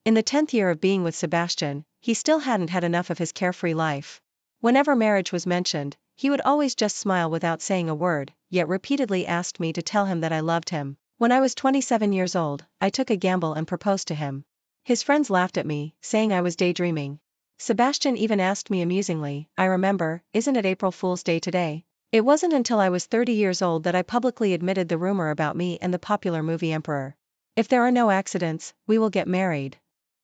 In the 10th year of being with Sebastian, he still hadn't had enough of his carefree life. Whenever marriage was mentioned, he would always just smile without saying a word, yet repeatedly asked me to tell him that I loved him. When I was 27 years old, I took a gamble and proposed to him. His friends laughed at me, saying I was daydreaming. Sebastian even asked me amusingly, I remember, isn't it April Fool's Day today? It wasn't until I was 30 years old that I publicly admitted the rumor about me and the popular movie Emperor. If there are no accidents, we will get married.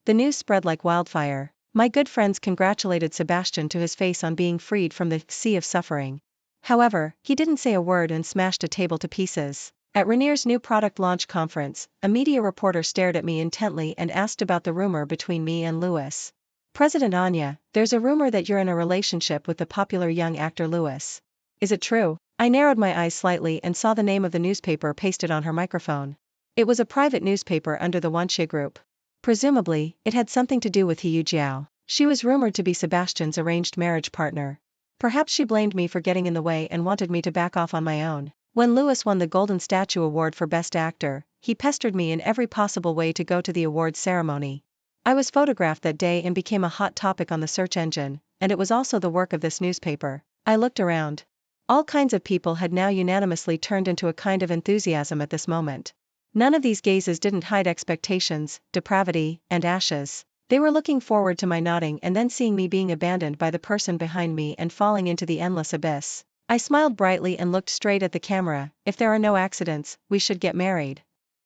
The news spread like wildfire. My good friends congratulated Sebastian to his face on being freed from the sea of suffering. However, he didn't say a word and smashed a table to pieces. At Rainier's new product launch conference, a media reporter stared at me intently and asked about the rumor between me and Louis. President Anya, there's a rumor that you're in a relationship with the popular young actor Louis. Is it true? I narrowed my eyes slightly and saw the name of the newspaper pasted on her microphone. It was a private newspaper under the Wanxie Group. Presumably, it had something to do with Hu Jiao. She was rumored to be Sebastian's arranged marriage partner. Perhaps she blamed me for getting in the way and wanted me to back off on my own. When Louis won the Golden Statue Award for Best Actor, he pestered me in every possible way to go to the awards ceremony. I was photographed that day and became a hot topic on the search engine, and it was also the work of this newspaper. I looked around. All kinds of people had now unanimously turned into a kind of enthusiasm at this moment. None of these gazes didn't hide expectations, depravity, and ashes. They were looking forward to my nodding and then seeing me being abandoned by the person behind me and falling into the endless abyss. I smiled brightly and looked straight at the camera. If there are no accidents, we should get married.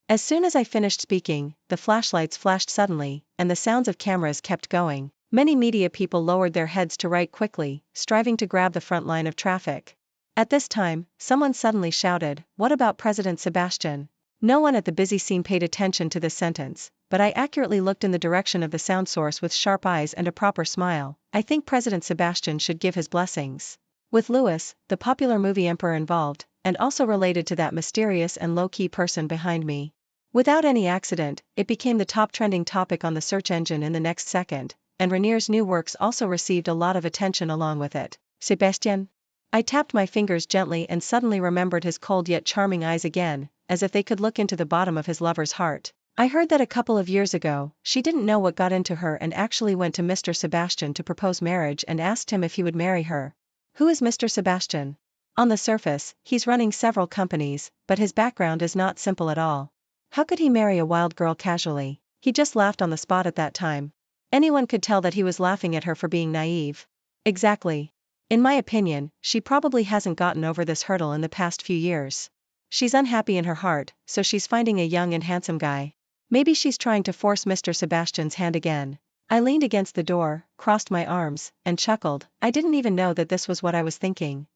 As soon as I finished speaking, the flashlights flashed suddenly, and the sounds of cameras kept going. Many media people lowered their heads to write quickly, striving to grab the front line of traffic. At this time, someone suddenly shouted, "What about President Sebastian?" No one at the busy scene paid attention to this sentence, but I accurately looked in the direction of the sound source with sharp eyes and a proper smile. I think President Sebastian should give his blessings. With Louis, the popular movie Emperor involved, and also related to that mysterious and low-key person behind me. Without any accident, it became the top trending topic on the search engine in the next second, and Rainier's new works also received a lot of attention along with it. Sebastian? I tapped my fingers gently and suddenly remembered his cold yet charming eyes again, as if they could look into the bottom of his lover's heart. I heard that a couple of years ago, she didn't know what got into her and actually went to Mr. Sebastian to propose marriage and asked him if he would marry her. Who is Mr. Sebastian? On the surface, he's running several companies, but his background is not simple at all. How could he marry a wild girl casually? He just laughed on the spot at that time. Anyone could tell that he was laughing at her for being naive. Exactly. In my opinion, she probably hasn't gotten over this hurdle in the past few years. She's unhappy in her heart, so she's finding a young and handsome guy. Maybe she's trying to force Mr. Sebastian's hand again. I leaned against the door, crossed my arms, and chuckled. I didn't even know that this was what I was thinking.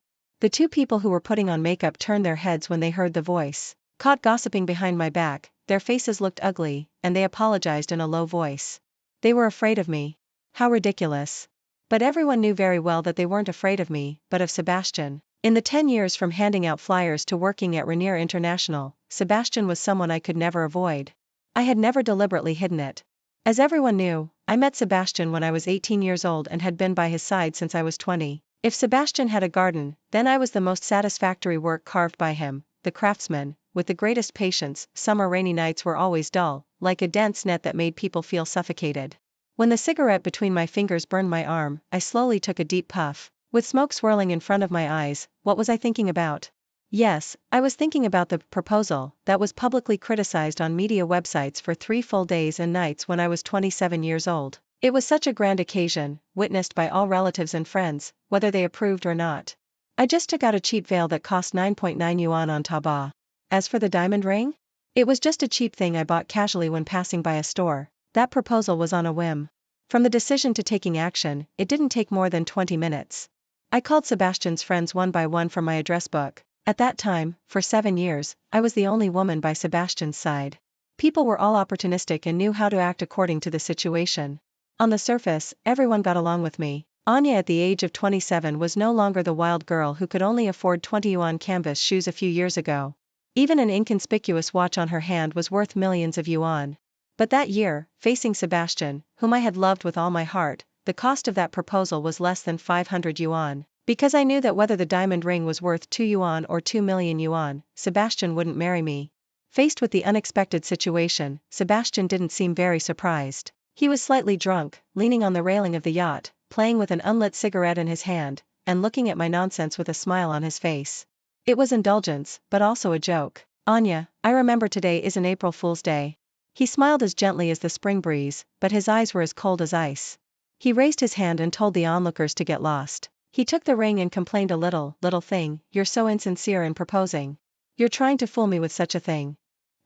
The two people who were putting on makeup turned their heads when they heard the voice. Caught gossiping behind my back, their faces looked ugly, and they apologized in a low voice. They were afraid of me. How ridiculous. But everyone knew very well that they weren't afraid of me, but of Sebastian. In the 10 years from handing out flyers to working at Rainier International, Sebastian was someone I could never avoid. I had never deliberately hidden it. As everyone knew, I met Sebastian when I was 18 years old and had been by his side since I was 20. If Sebastian had a garden, then I was the most satisfactory work carved by him, the craftsman, with the greatest patience. Summer rainy nights were always dull, like a dense net that made people feel suffocated. When the cigarette between my fingers burned my arm, I slowly took a deep puff. With smoke swirling in front of my eyes, what was I thinking about? Yes, I was thinking about the proposal that was publicly criticized on media websites for 3 full days and nights when I was 27 years old. It was such a grand occasion, witnessed by all relatives and friends, whether they approved or not. I just took out a cheap veil that cost 9.9 yuan on Taobao. As for the diamond ring? It was just a cheap thing I bought casually when passing by a store. That proposal was on a whim. From the decision to taking action, it didn't take more than 20 minutes. I called Sebastian's friends one by one from my address book. At that time, for 7 years, I was the only woman by Sebastian's side. People were all opportunistic and knew how to act according to the situation. On the surface, everyone got along with me. Anya at the age of 27 was no longer the wild girl who could only afford 20 yuan canvas shoes a few years ago. Even an inconspicuous watch on her hand was worth millions of yuan. But that year, facing Sebastian, whom I had loved with all my heart, the cost of that proposal was less than 500 yuan. Because I knew that whether the diamond ring was worth 2 yuan or 2 million yuan, Sebastian wouldn't marry me. Faced with the unexpected situation, Sebastian didn't seem very surprised. He was slightly drunk, leaning on the railing of the yacht, playing with an unlit cigarette in his hand, and looking at my nonsense with a smile on his face. It was indulgence, but also a joke. Anya, I remember today isn't April Fool's Day. He smiled as gently as the spring breeze, but his eyes were as cold as ice. He raised his hand and told the onlookers to get lost. He took the ring and complained a little thing, you're so insincere in proposing. You're trying to fool me with such a thing.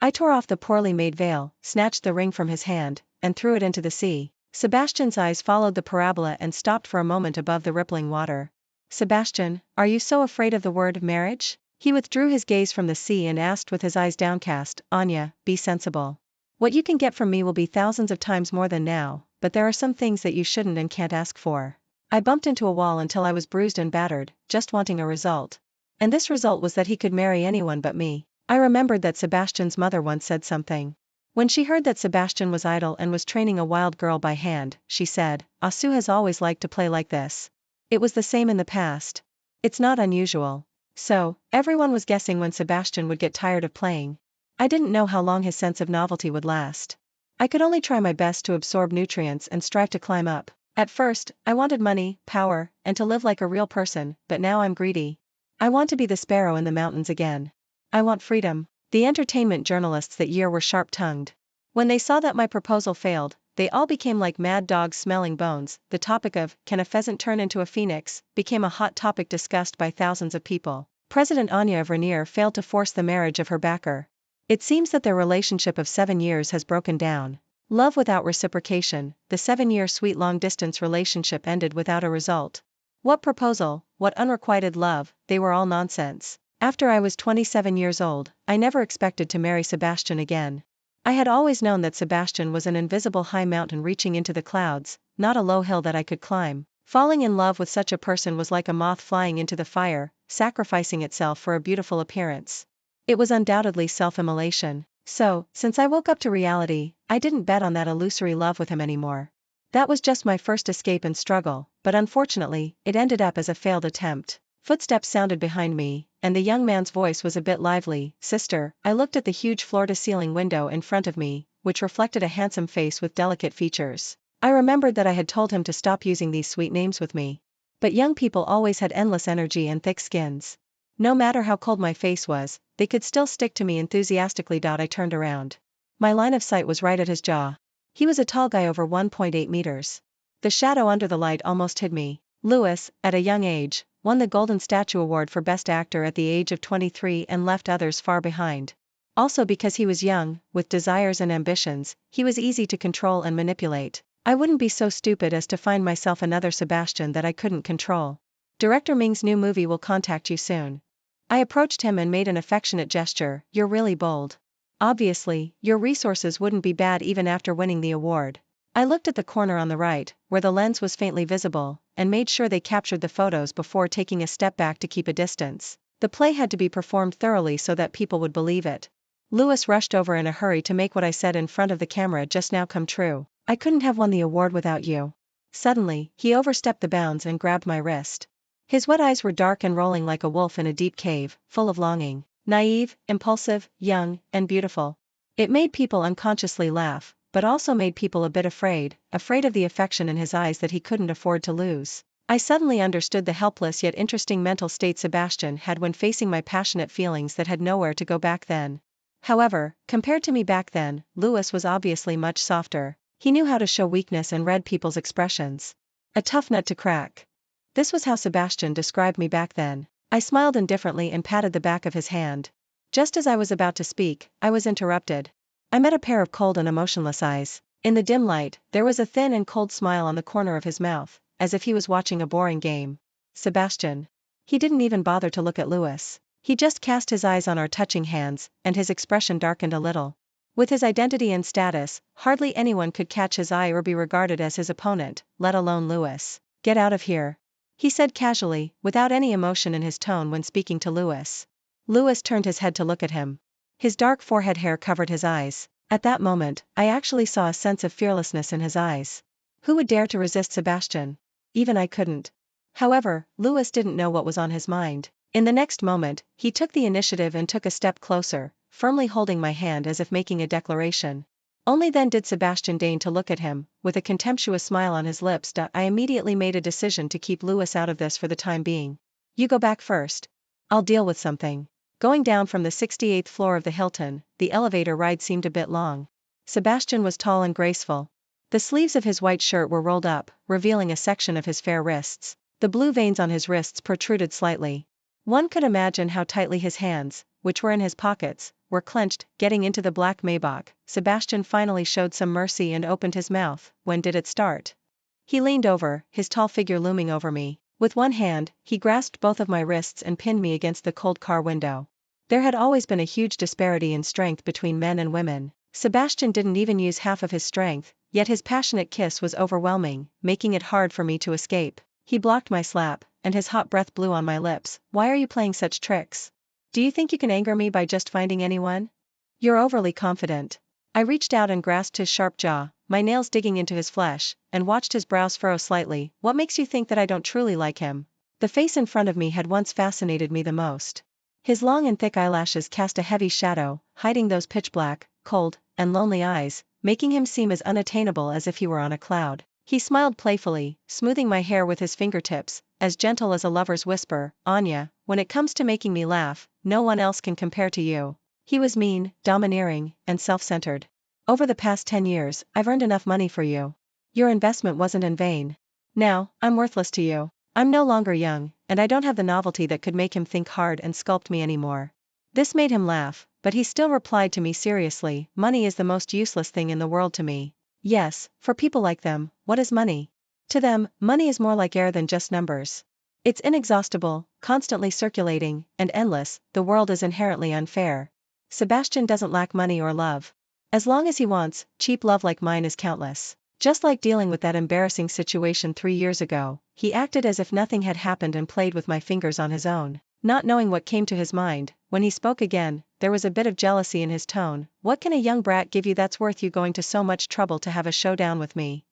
I tore off the poorly made veil, snatched the ring from his hand, and threw it into the sea. Sebastian's eyes followed the parabola and stopped for a moment above the rippling water. Sebastian, are you so afraid of the word marriage? He withdrew his gaze from the sea and asked with his eyes downcast, Anya, be sensible. What you can get from me will be thousands of times more than now, but there are some things that you shouldn't and can't ask for. I bumped into a wall until I was bruised and battered, just wanting a result. And this result was that he could marry anyone but me. I remembered that Sebastian's mother once said something. When she heard that Sebastian was idle and was training a wild girl by hand, she said, Asu has always liked to play like this. It was the same in the past. It's not unusual. So, everyone was guessing when Sebastian would get tired of playing. I didn't know how long his sense of novelty would last. I could only try my best to absorb nutrients and strive to climb up. At first, I wanted money, power, and to live like a real person, but now I'm greedy. I want to be the sparrow in the mountains again. I want freedom. The entertainment journalists that year were sharp-tongued. When they saw that my proposal failed, they all became like mad dogs smelling bones. The topic of, can a pheasant turn into a phoenix, became a hot topic discussed by thousands of people. President Anya of Rainier failed to force the marriage of her backer. It seems that their relationship of 7 years has broken down. Love without reciprocation, the 7-year sweet long-distance relationship ended without a result. What proposal, what unrequited love, they were all nonsense. After I was 27 years old, I never expected to marry Sebastian again. I had always known that Sebastian was an invisible high mountain reaching into the clouds, not a low hill that I could climb. Falling in love with such a person was like a moth flying into the fire, sacrificing itself for a beautiful appearance. It was undoubtedly self-immolation. So, since I woke up to reality, I didn't bet on that illusory love with him anymore. That was just my first escape and struggle, but unfortunately, it ended up as a failed attempt. Footsteps sounded behind me, and the young man's voice was a bit lively. Sister, I looked at the huge floor-to-ceiling window in front of me, which reflected a handsome face with delicate features. I remembered that I had told him to stop using these sweet names with me. But young people always had endless energy and thick skins. No matter how cold my face was, they could still stick to me enthusiastically. I turned around. My line of sight was right at his jaw. He was a tall guy over 1.8 meters. The shadow under the light almost hid me. Lewis, at a young age, won the Golden Statue Award for Best Actor at the age of 23 and left others far behind. Also because he was young, with desires and ambitions, he was easy to control and manipulate. I wouldn't be so stupid as to find myself another Sebastian that I couldn't control. Director Ming's new movie will contact you soon. I approached him and made an affectionate gesture. You're really bold. Obviously, your resources wouldn't be bad even after winning the award. I looked at the corner on the right, where the lens was faintly visible, and made sure they captured the photos before taking a step back to keep a distance. The play had to be performed thoroughly so that people would believe it. Lewis rushed over in a hurry to make what I said in front of the camera just now come true. I couldn't have won the award without you. Suddenly, he overstepped the bounds and grabbed my wrist. His wet eyes were dark and rolling like a wolf in a deep cave, full of longing. Naive, impulsive, young, and beautiful. It made people unconsciously laugh, but also made people a bit afraid of the affection in his eyes that he couldn't afford to lose. I suddenly understood the helpless yet interesting mental state Sebastian had when facing my passionate feelings that had nowhere to go back then. However, compared to me back then, Lewis was obviously much softer. He knew how to show weakness and read people's expressions. A tough nut to crack. This was how Sebastian described me back then. I smiled indifferently and patted the back of his hand. Just as I was about to speak, I was interrupted. I met a pair of cold and emotionless eyes. In the dim light, there was a thin and cold smile on the corner of his mouth, as if he was watching a boring game. Sebastian. He didn't even bother to look at Lewis. He just cast his eyes on our touching hands, and his expression darkened a little. With his identity and status, hardly anyone could catch his eye or be regarded as his opponent, let alone Lewis. Get out of here. He said casually, without any emotion in his tone when speaking to Lewis. Lewis turned his head to look at him. His dark forehead hair covered his eyes. At that moment, I actually saw a sense of fearlessness in his eyes. Who would dare to resist Sebastian? Even I couldn't. However, Lewis didn't know what was on his mind. In the next moment, he took the initiative and took a step closer, firmly holding my hand as if making a declaration. Only then did Sebastian deign to look at him, with a contemptuous smile on his lips. I immediately made a decision to keep Louis out of this for the time being. You go back first. I'll deal with something. Going down from the 68th floor of the Hilton, the elevator ride seemed a bit long. Sebastian was tall and graceful. The sleeves of his white shirt were rolled up, revealing a section of his fair wrists. The blue veins on his wrists protruded slightly. One could imagine how tightly his hands, which were in his pockets, were clenched. Getting into the black Maybach, Sebastian finally showed some mercy and opened his mouth. When did it start? He leaned over, his tall figure looming over me. With one hand, he grasped both of my wrists and pinned me against the cold car window. There had always been a huge disparity in strength between men and women. Sebastian didn't even use half of his strength, yet his passionate kiss was overwhelming, making it hard for me to escape. He blocked my slap, and his hot breath blew on my lips. Why are you playing such tricks? Do you think you can anger me by just finding anyone? You're overly confident. I reached out and grasped his sharp jaw, my nails digging into his flesh, and watched his brows furrow slightly. What makes you think that I don't truly like him? The face in front of me had once fascinated me the most. His long and thick eyelashes cast a heavy shadow, hiding those pitch-black, cold, and lonely eyes, making him seem as unattainable as if he were on a cloud. He smiled playfully, smoothing my hair with his fingertips, as gentle as a lover's whisper. Anya, when it comes to making me laugh, no one else can compare to you. He was mean, domineering, and self-centered. Over the past 10 years, I've earned enough money for you. Your investment wasn't in vain. Now, I'm worthless to you. I'm no longer young, and I don't have the novelty that could make him think hard and sculpt me anymore. This made him laugh, but he still replied to me seriously. Money is the most useless thing in the world to me. Yes, for people like them, what is money? To them, money is more like air than just numbers. It's inexhaustible, constantly circulating, and endless. The world is inherently unfair. Sebastian doesn't lack money or love. As long as he wants, cheap love like mine is countless. Just like dealing with that embarrassing situation 3 years ago, he acted as if nothing had happened and played with my fingers on his own. Not knowing what came to his mind, when he spoke again, there was a bit of jealousy in his tone. What can a young brat give you that's worth you going to so much trouble to have a showdown with me?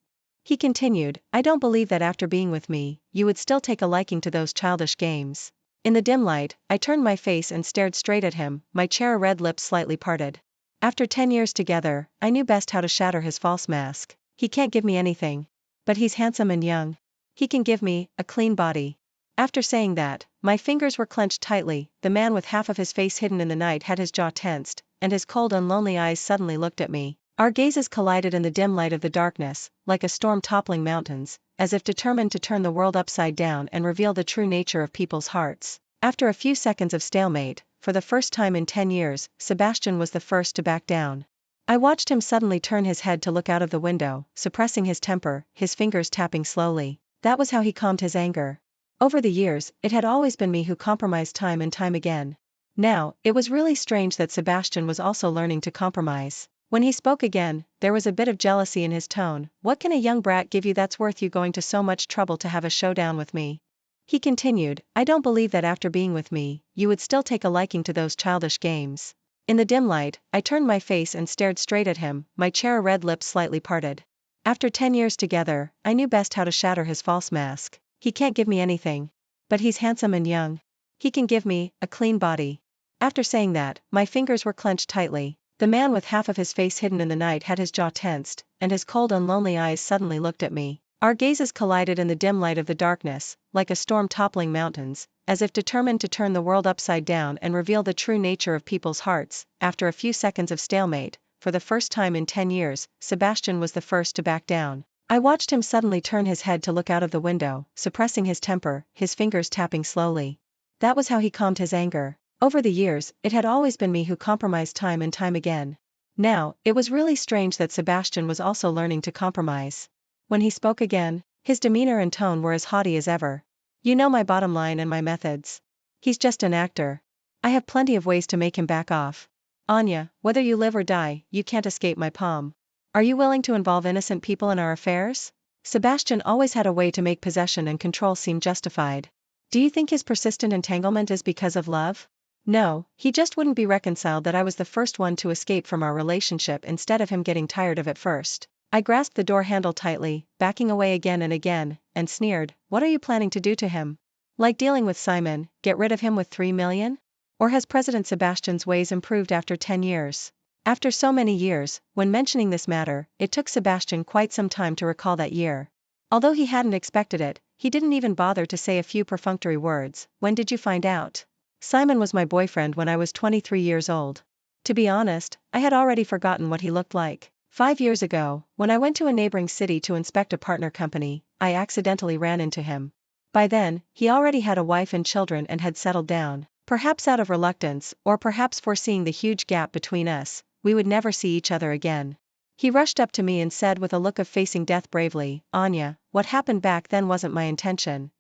He continued, I don't believe that after being with me, you would still take a liking to those childish games. In the dim light, I turned my face and stared straight at him, my cherry-red lips slightly parted. After 10 years together, I knew best how to shatter his false mask. He can't give me anything. But he's handsome and young. He can give me a clean body. After saying that, my fingers were clenched tightly. The man with half of his face hidden in the night had his jaw tensed, and his cold and lonely eyes suddenly looked at me. Our gazes collided in the dim light of the darkness, like a storm toppling mountains, as if determined to turn the world upside down and reveal the true nature of people's hearts. After a few seconds of stalemate, for the first time in 10 years, Sebastian was the first to back down. I watched him suddenly turn his head to look out of the window, suppressing his temper, his fingers tapping slowly. That was how he calmed his anger. Over the years, it had always been me who compromised time and time again. Now, it was really strange that Sebastian was also learning to compromise. When he spoke again, there was a bit of jealousy in his tone. What can a young brat give you that's worth you going to so much trouble to have a showdown with me? He continued, I don't believe that after being with me, you would still take a liking to those childish games. In the dim light, I turned my face and stared straight at him, my cherry-red lips slightly parted. After 10 years together, I knew best how to shatter his false mask. He can't give me anything. But he's handsome and young. He can give me a clean body. After saying that, my fingers were clenched tightly. The man with half of his face hidden in the night had his jaw tensed, and his cold and lonely eyes suddenly looked at me. Our gazes collided in the dim light of the darkness, like a storm toppling mountains, as if determined to turn the world upside down and reveal the true nature of people's hearts. After a few seconds of stalemate, for the first time in 10 years, Sebastian was the first to back down. I watched him suddenly turn his head to look out of the window, suppressing his temper, his fingers tapping slowly. That was how he calmed his anger. Over the years, it had always been me who compromised time and time again. Now, it was really strange that Sebastian was also learning to compromise. When he spoke again, his demeanor and tone were as haughty as ever. You know my bottom line and my methods. He's just an actor. I have plenty of ways to make him back off. Anya, whether you live or die, you can't escape my palm. Are you willing to involve innocent people in our affairs? Sebastian always had a way to make possession and control seem justified. Do you think his persistent entanglement is because of love? No, he just wouldn't be reconciled that I was the first one to escape from our relationship instead of him getting tired of it first. I grasped the door handle tightly, backing away again, and sneered, what are you planning to do to him? Like dealing with Simon, get rid of him with 3 million? Or has President Sebastian's ways improved after 10 years? After so many years, when mentioning this matter, it took Sebastian quite some time to recall that year. Although he hadn't expected it, he didn't even bother to say a few perfunctory words. When did you find out? Simon was my boyfriend when I was 23 years old. To be honest, I had already forgotten what he looked like. 5 years ago, when I went to a neighboring city to inspect a partner company, I accidentally ran into him. By then, he already had a wife and children and had settled down. Perhaps out of reluctance, or perhaps foreseeing the huge gap between us, we would never see each other again. He rushed up to me and said with a look of facing death bravely, "Anya, what happened back then wasn't my intention."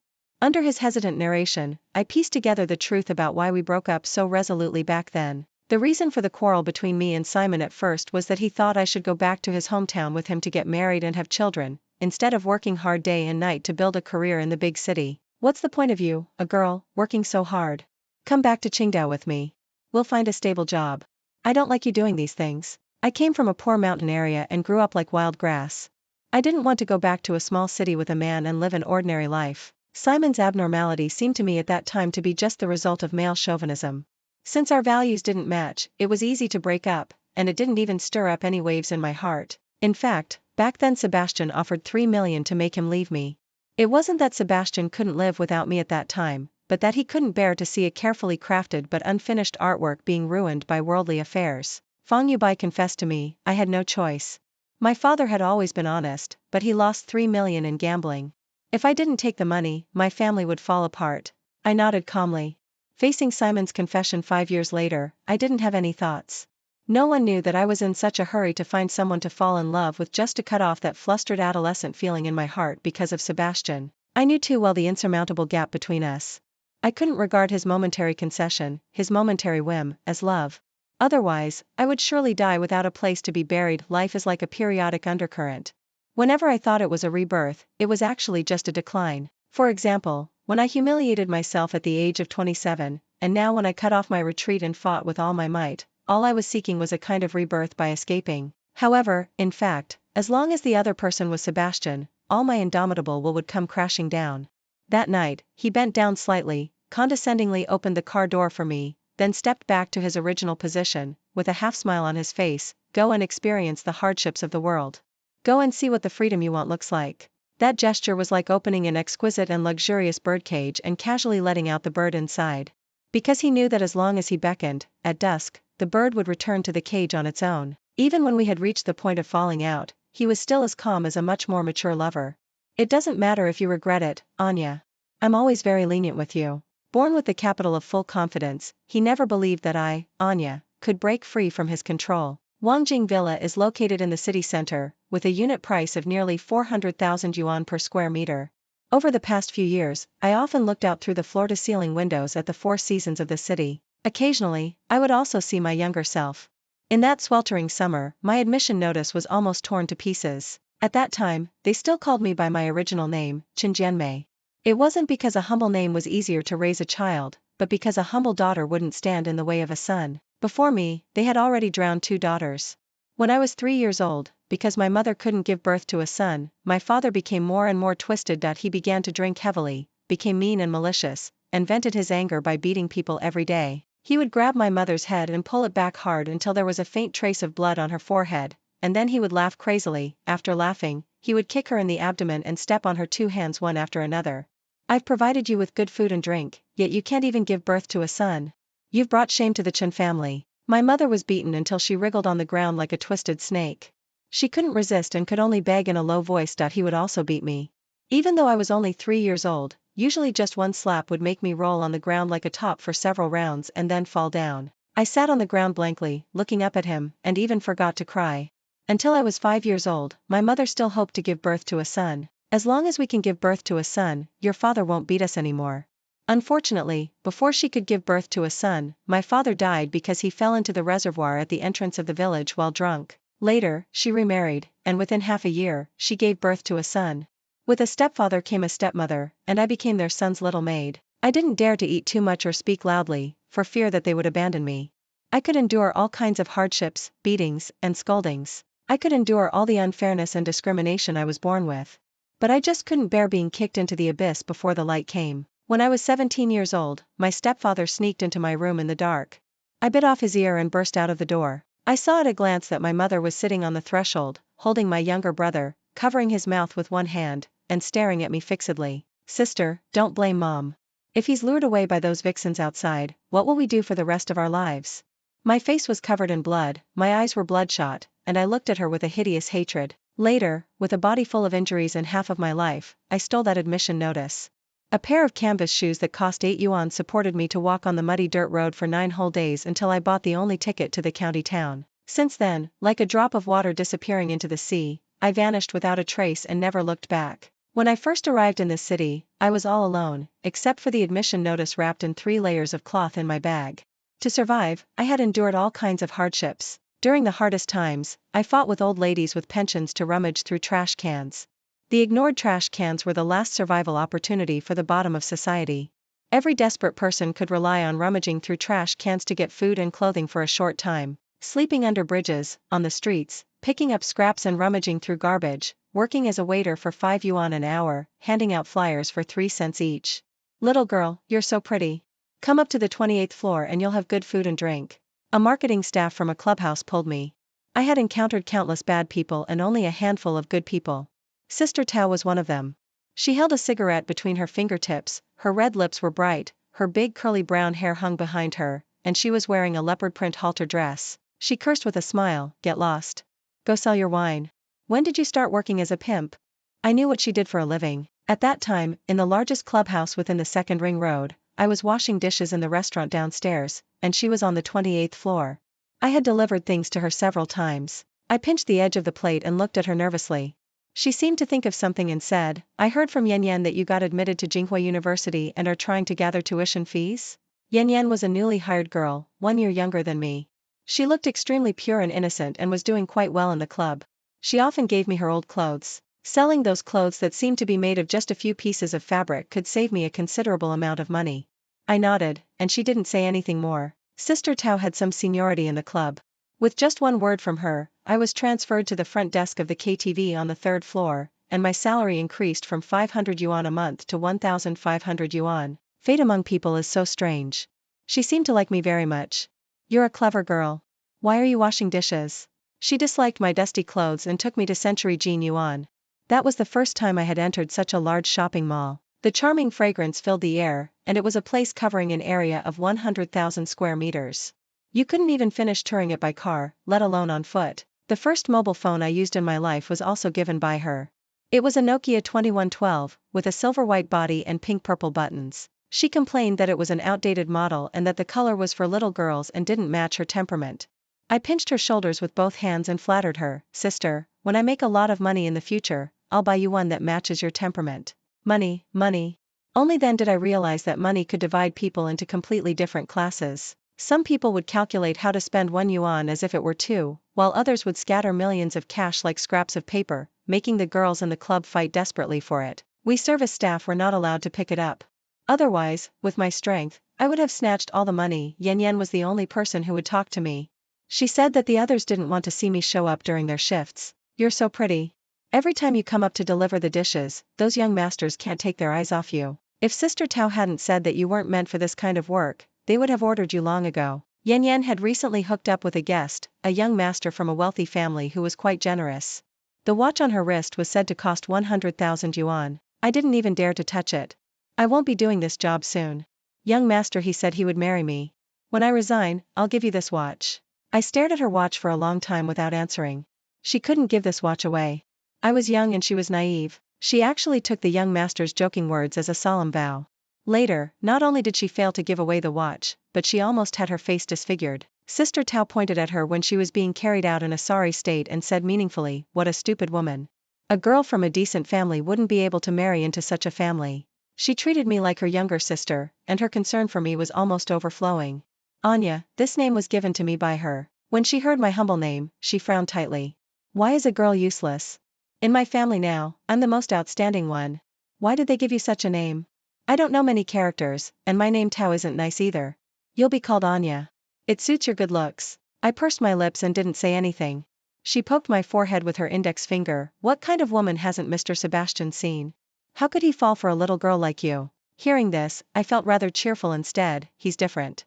Under his hesitant narration, I pieced together the truth about why we broke up so resolutely back then. The reason for the quarrel between me and Simon at first was that he thought I should go back to his hometown with him to get married and have children, instead of working hard day and night to build a career in the big city. What's the point of you, a girl, working so hard? Come back to Qingdao with me. We'll find a stable job. I don't like you doing these things. I came from a poor mountain area and grew up like wild grass. I didn't want to go back to a small city with a man and live an ordinary life. Simon's abnormality seemed to me at that time to be just the result of male chauvinism. Since our values didn't match, it was easy to break up, and it didn't even stir up any waves in my heart. In fact, back then Sebastian offered 3 million to make him leave me. It wasn't that Sebastian couldn't live without me at that time, but that he couldn't bear to see a carefully crafted but unfinished artwork being ruined by worldly affairs. Fang Yubai confessed to me, I had no choice. My father had always been honest, but he lost 3 million in gambling. If I didn't take the money, my family would fall apart. I nodded calmly. Facing Simon's confession 5 years later, I didn't have any thoughts. No one knew that I was in such a hurry to find someone to fall in love with just to cut off that flustered adolescent feeling in my heart because of Sebastian. I knew too well the insurmountable gap between us. I couldn't regard his momentary concession, his momentary whim, as love. Otherwise, I would surely die without a place to be buried. Life is like a periodic undercurrent. Whenever I thought it was a rebirth, it was actually just a decline. For example, when I humiliated myself at the age of 27, and now when I cut off my retreat and fought with all my might, all I was seeking was a kind of rebirth by escaping. However, in fact, as long as the other person was Sebastian, all my indomitable will would come crashing down. That night, he bent down slightly, condescendingly opened the car door for me, then stepped back to his original position, with a half-smile on his face. Go and experience the hardships of the world. Go and see what the freedom you want looks like. That gesture was like opening an exquisite and luxurious birdcage and casually letting out the bird inside. Because he knew that as long as he beckoned, at dusk, the bird would return to the cage on its own. Even when we had reached the point of falling out, he was still as calm as a much more mature lover. It doesn't matter if you regret it, Anya. I'm always very lenient with you. Born with the capital of full confidence, he never believed that I, Anya, could break free from his control. Wangjing Villa is located in the city center, with a unit price of nearly 400,000 yuan per square meter. Over the past few years, I often looked out through the floor-to-ceiling windows at the four seasons of the city. Occasionally, I would also see my younger self. In that sweltering summer, my admission notice was almost torn to pieces. At that time, they still called me by my original name, Chen Jianmei. It wasn't because a humble name was easier to raise a child, but because a humble daughter wouldn't stand in the way of a son. Before me, they had already drowned 2 daughters. When I was 3 years old, because my mother couldn't give birth to a son, my father became more and more twisted. He began to drink heavily, became mean and malicious, and vented his anger by beating people every day. He would grab my mother's head and pull it back hard until there was a faint trace of blood on her forehead, and then he would laugh crazily. After laughing, he would kick her in the abdomen and step on her 2 hands one after another. I've provided you with good food and drink, yet you can't even give birth to a son. You've brought shame to the Chen family. My mother was beaten until she wriggled on the ground like a twisted snake. She couldn't resist and could only beg in a low voice. He would also beat me. Even though I was only 3 years old, usually just one slap would make me roll on the ground like a top for several rounds and then fall down. I sat on the ground blankly, looking up at him, and even forgot to cry. Until I was 5 years old, my mother still hoped to give birth to a son. As long as we can give birth to a son, your father won't beat us anymore. Unfortunately, before she could give birth to a son, my father died because he fell into the reservoir at the entrance of the village while drunk. Later, she remarried, and within half a year, she gave birth to a son. With a stepfather came a stepmother, and I became their son's little maid. I didn't dare to eat too much or speak loudly, for fear that they would abandon me. I could endure all kinds of hardships, beatings, and scoldings. I could endure all the unfairness and discrimination I was born with. But I just couldn't bear being kicked into the abyss before the light came. When I was 17 years old, my stepfather sneaked into my room in the dark. I bit off his ear and burst out of the door. I saw at a glance that my mother was sitting on the threshold, holding my younger brother, covering his mouth with one hand, and staring at me fixedly. Sister, don't blame Mom. If he's lured away by those vixens outside, what will we do for the rest of our lives? My face was covered in blood, my eyes were bloodshot, and I looked at her with a hideous hatred. Later, with a body full of injuries and half of my life, I stole that admission notice. A pair of canvas shoes that cost 8 yuan supported me to walk on the muddy dirt road for 9 whole days until I bought the only ticket to the county town. Since then, like a drop of water disappearing into the sea, I vanished without a trace and never looked back. When I first arrived in this city, I was all alone, except for the admission notice wrapped in 3 layers of cloth in my bag. To survive, I had endured all kinds of hardships. During the hardest times, I fought with old ladies with pensions to rummage through trash cans. The ignored trash cans were the last survival opportunity for the bottom of society. Every desperate person could rely on rummaging through trash cans to get food and clothing for a short time, sleeping under bridges, on the streets, picking up scraps and rummaging through garbage, working as a waiter for 5 yuan an hour, handing out flyers for 3 cents each. Little girl, you're so pretty. Come up to the 28th floor and you'll have good food and drink. A marketing staff from a clubhouse pulled me. I had encountered countless bad people and only a handful of good people. Sister Tao was one of them. She held a cigarette between her fingertips, her red lips were bright, her big curly brown hair hung behind her, and she was wearing a leopard print halter dress. She cursed with a smile, "Get lost. Go sell your wine. When did you start working as a pimp?" I knew what she did for a living. At that time, in the largest clubhouse within the second ring road, I was washing dishes in the restaurant downstairs, and she was on the 28th floor. I had delivered things to her several times. I pinched the edge of the plate and looked at her nervously. She seemed to think of something and said, "I heard from Yan Yan that you got admitted to Jinghua University and are trying to gather tuition fees?" Yan Yan was a newly hired girl, 1 year younger than me. She looked extremely pure and innocent and was doing quite well in the club. She often gave me her old clothes. Selling those clothes that seemed to be made of just a few pieces of fabric could save me a considerable amount of money. I nodded, and she didn't say anything more. Sister Tao had some seniority in the club. With just one word from her, I was transferred to the front desk of the KTV on the 3rd floor, and my salary increased from 500 yuan a month to 1,500 yuan. Fate among people is so strange. She seemed to like me very much. "You're a clever girl. Why are you washing dishes?" She disliked my dusty clothes and took me to Century Jean Yuan. That was the first time I had entered such a large shopping mall. The charming fragrance filled the air, and it was a place covering an area of 100,000 square meters. You couldn't even finish touring it by car, let alone on foot. The first mobile phone I used in my life was also given by her. It was a Nokia 2112, with a silver-white body and pink-purple buttons. She complained that it was an outdated model and that the color was for little girls and didn't match her temperament. I pinched her shoulders with both hands and flattered her, "Sister, when I make a lot of money in the future, I'll buy you one that matches your temperament." Money, money. Only then did I realize that money could divide people into completely different classes. Some people would calculate how to spend 1 yuan as if it were 2, while others would scatter millions of cash like scraps of paper, making the girls in the club fight desperately for it. We service staff were not allowed to pick it up. Otherwise, with my strength, I would have snatched all the money. Yan Yan was the only person who would talk to me. She said that the others didn't want to see me show up during their shifts. "You're so pretty. Every time you come up to deliver the dishes, those young masters can't take their eyes off you. If Sister Tao hadn't said that you weren't meant for this kind of work, they would have ordered you long ago." Yan Yan had recently hooked up with a guest, a young master from a wealthy family who was quite generous. The watch on her wrist was said to cost 100,000 yuan. I didn't even dare to touch it. "I won't be doing this job soon. Young master, he said he would marry me. When I resign, I'll give you this watch." I stared at her watch for a long time without answering. She couldn't give this watch away. I was young and she was naive. She actually took the young master's joking words as a solemn vow. Later, not only did she fail to give away the watch, but she almost had her face disfigured. Sister Tao pointed at her when she was being carried out in a sorry state and said meaningfully, "What a stupid woman. A girl from a decent family wouldn't be able to marry into such a family." She treated me like her younger sister, and her concern for me was almost overflowing. Anya, this name was given to me by her. When she heard my humble name, she frowned tightly. "Why is a girl useless? In my family now, I'm the most outstanding one. Why did they give you such a name? I don't know many characters, and my name Tao isn't nice either. You'll be called Anya. It suits your good looks." I pursed my lips and didn't say anything. She poked my forehead with her index finger. "What kind of woman hasn't Mr. Sebastian seen? How could he fall for a little girl like you?" Hearing this, I felt rather cheerful instead. "He's different.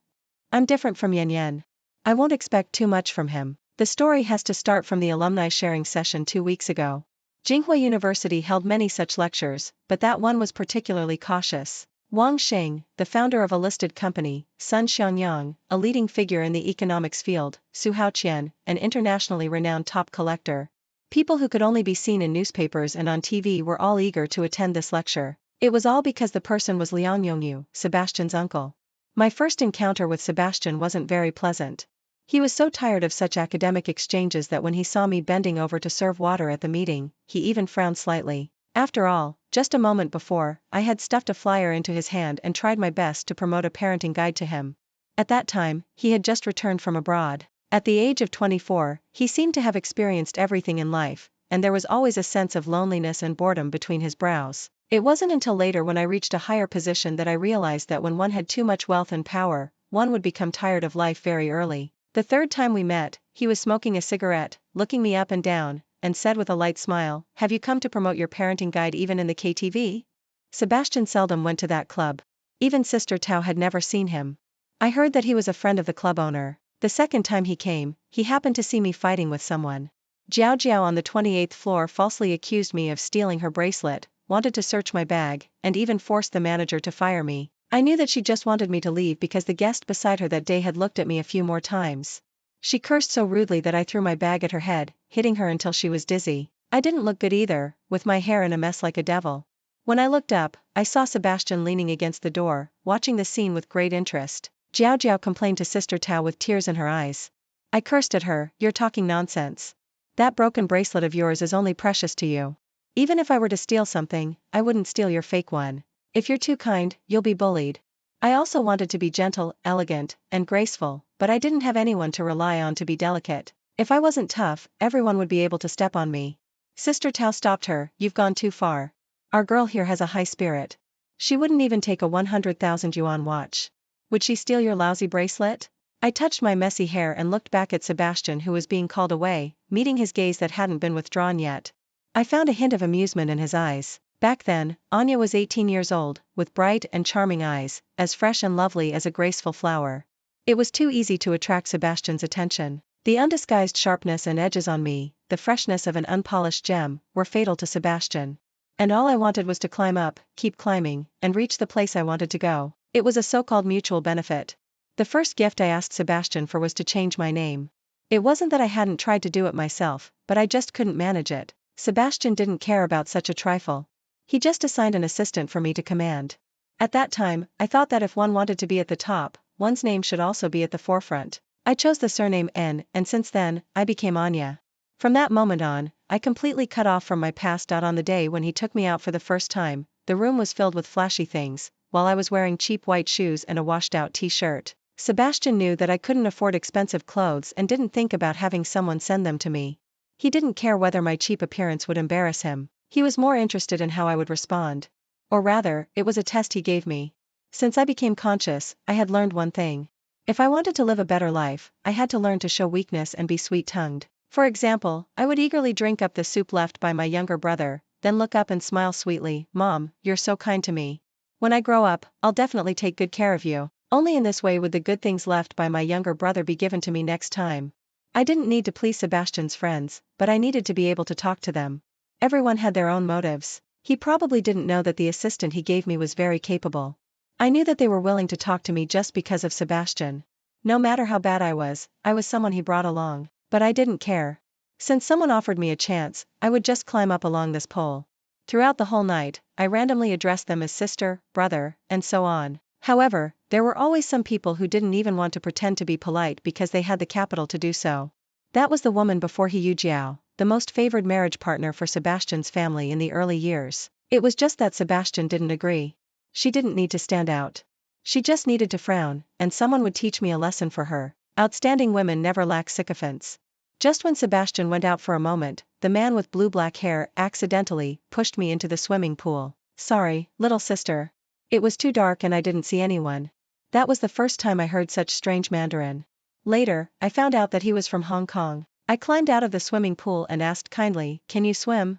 I'm different from Yan Yan. I won't expect too much from him." The story has to start from the alumni sharing session 2 weeks ago. Jinghua University held many such lectures, but that one was particularly cautious. Wang Xing, the founder of a listed company, Sun Xiangyang, a leading figure in the economics field, Su Haoqian, an internationally renowned top collector. People who could only be seen in newspapers and on TV were all eager to attend this lecture. It was all because the person was Liang Yongyu, Sebastian's uncle. My first encounter with Sebastian wasn't very pleasant. He was so tired of such academic exchanges that when he saw me bending over to serve water at the meeting, he even frowned slightly. After all, just a moment before, I had stuffed a flyer into his hand and tried my best to promote a parenting guide to him. At that time, he had just returned from abroad. At the age of 24, he seemed to have experienced everything in life, and there was always a sense of loneliness and boredom between his brows. It wasn't until later when I reached a higher position that I realized that when one had too much wealth and power, one would become tired of life very early. The third time we met, he was smoking a cigarette, looking me up and down, and said with a light smile, "Have you come to promote your parenting guide even in the KTV?" Sebastian seldom went to that club. Even Sister Tao had never seen him. I heard that he was a friend of the club owner. The second time he came, he happened to see me fighting with someone. Jiao Jiao on the 28th floor falsely accused me of stealing her bracelet, wanted to search my bag, and even forced the manager to fire me. I knew that she just wanted me to leave because the guest beside her that day had looked at me a few more times. She cursed so rudely that I threw my bag at her head, hitting her until she was dizzy. I didn't look good either, with my hair in a mess like a devil. When I looked up, I saw Sebastian leaning against the door, watching the scene with great interest. Jiao Jiao complained to Sister Tao with tears in her eyes. I cursed at her, "You're talking nonsense. That broken bracelet of yours is only precious to you. Even if I were to steal something, I wouldn't steal your fake one. If you're too kind, you'll be bullied." I also wanted to be gentle, elegant, and graceful, but I didn't have anyone to rely on to be delicate. If I wasn't tough, everyone would be able to step on me. Sister Tao stopped her, "You've gone too far. Our girl here has a high spirit. She wouldn't even take a 100,000 yuan watch. Would she steal your lousy bracelet?" I touched my messy hair and looked back at Sebastian, who was being called away, meeting his gaze that hadn't been withdrawn yet. I found a hint of amusement in his eyes. Back then, Anya was 18 years old, with bright and charming eyes, as fresh and lovely as a graceful flower. It was too easy to attract Sebastian's attention. The undisguised sharpness and edges on me, the freshness of an unpolished gem, were fatal to Sebastian. And all I wanted was to climb up, keep climbing, and reach the place I wanted to go. It was a so-called mutual benefit. The first gift I asked Sebastian for was to change my name. It wasn't that I hadn't tried to do it myself, but I just couldn't manage it. Sebastian didn't care about such a trifle. He just assigned an assistant for me to command. At that time, I thought that if one wanted to be at the top, one's name should also be at the forefront. I chose the surname N, and since then, I became Anya. From that moment on, I completely cut off from my past. On the day when he took me out for the first time, the room was filled with flashy things, while I was wearing cheap white shoes and a washed-out t-shirt. Sebastian knew that I couldn't afford expensive clothes and didn't think about having someone send them to me. He didn't care whether my cheap appearance would embarrass him. He was more interested in how I would respond. Or rather, it was a test he gave me. Since I became conscious, I had learned one thing. If I wanted to live a better life, I had to learn to show weakness and be sweet-tongued. For example, I would eagerly drink up the soup left by my younger brother, then look up and smile sweetly, "Mom, you're so kind to me. When I grow up, I'll definitely take good care of you." Only in this way would the good things left by my younger brother be given to me next time. I didn't need to please Sebastian's friends, but I needed to be able to talk to them. Everyone had their own motives. He probably didn't know that the assistant he gave me was very capable. I knew that they were willing to talk to me just because of Sebastian. No matter how bad I was someone he brought along. But I didn't care. Since someone offered me a chance, I would just climb up along this pole. Throughout the whole night, I randomly addressed them as sister, brother, and so on. However, there were always some people who didn't even want to pretend to be polite because they had the capital to do so. That was the woman before he, Yu Jiao, the most favored marriage partner for Sebastian's family in the early years. It was just that Sebastian didn't agree. She didn't need to stand out. She just needed to frown, and someone would teach me a lesson for her. Outstanding women never lack sycophants. Just when Sebastian went out for a moment, the man with blue-black hair accidentally pushed me into the swimming pool. "Sorry, little sister. It was too dark and I didn't see anyone." That was the first time I heard such strange Mandarin. Later, I found out that he was from Hong Kong. I climbed out of the swimming pool and asked kindly, "Can you swim?"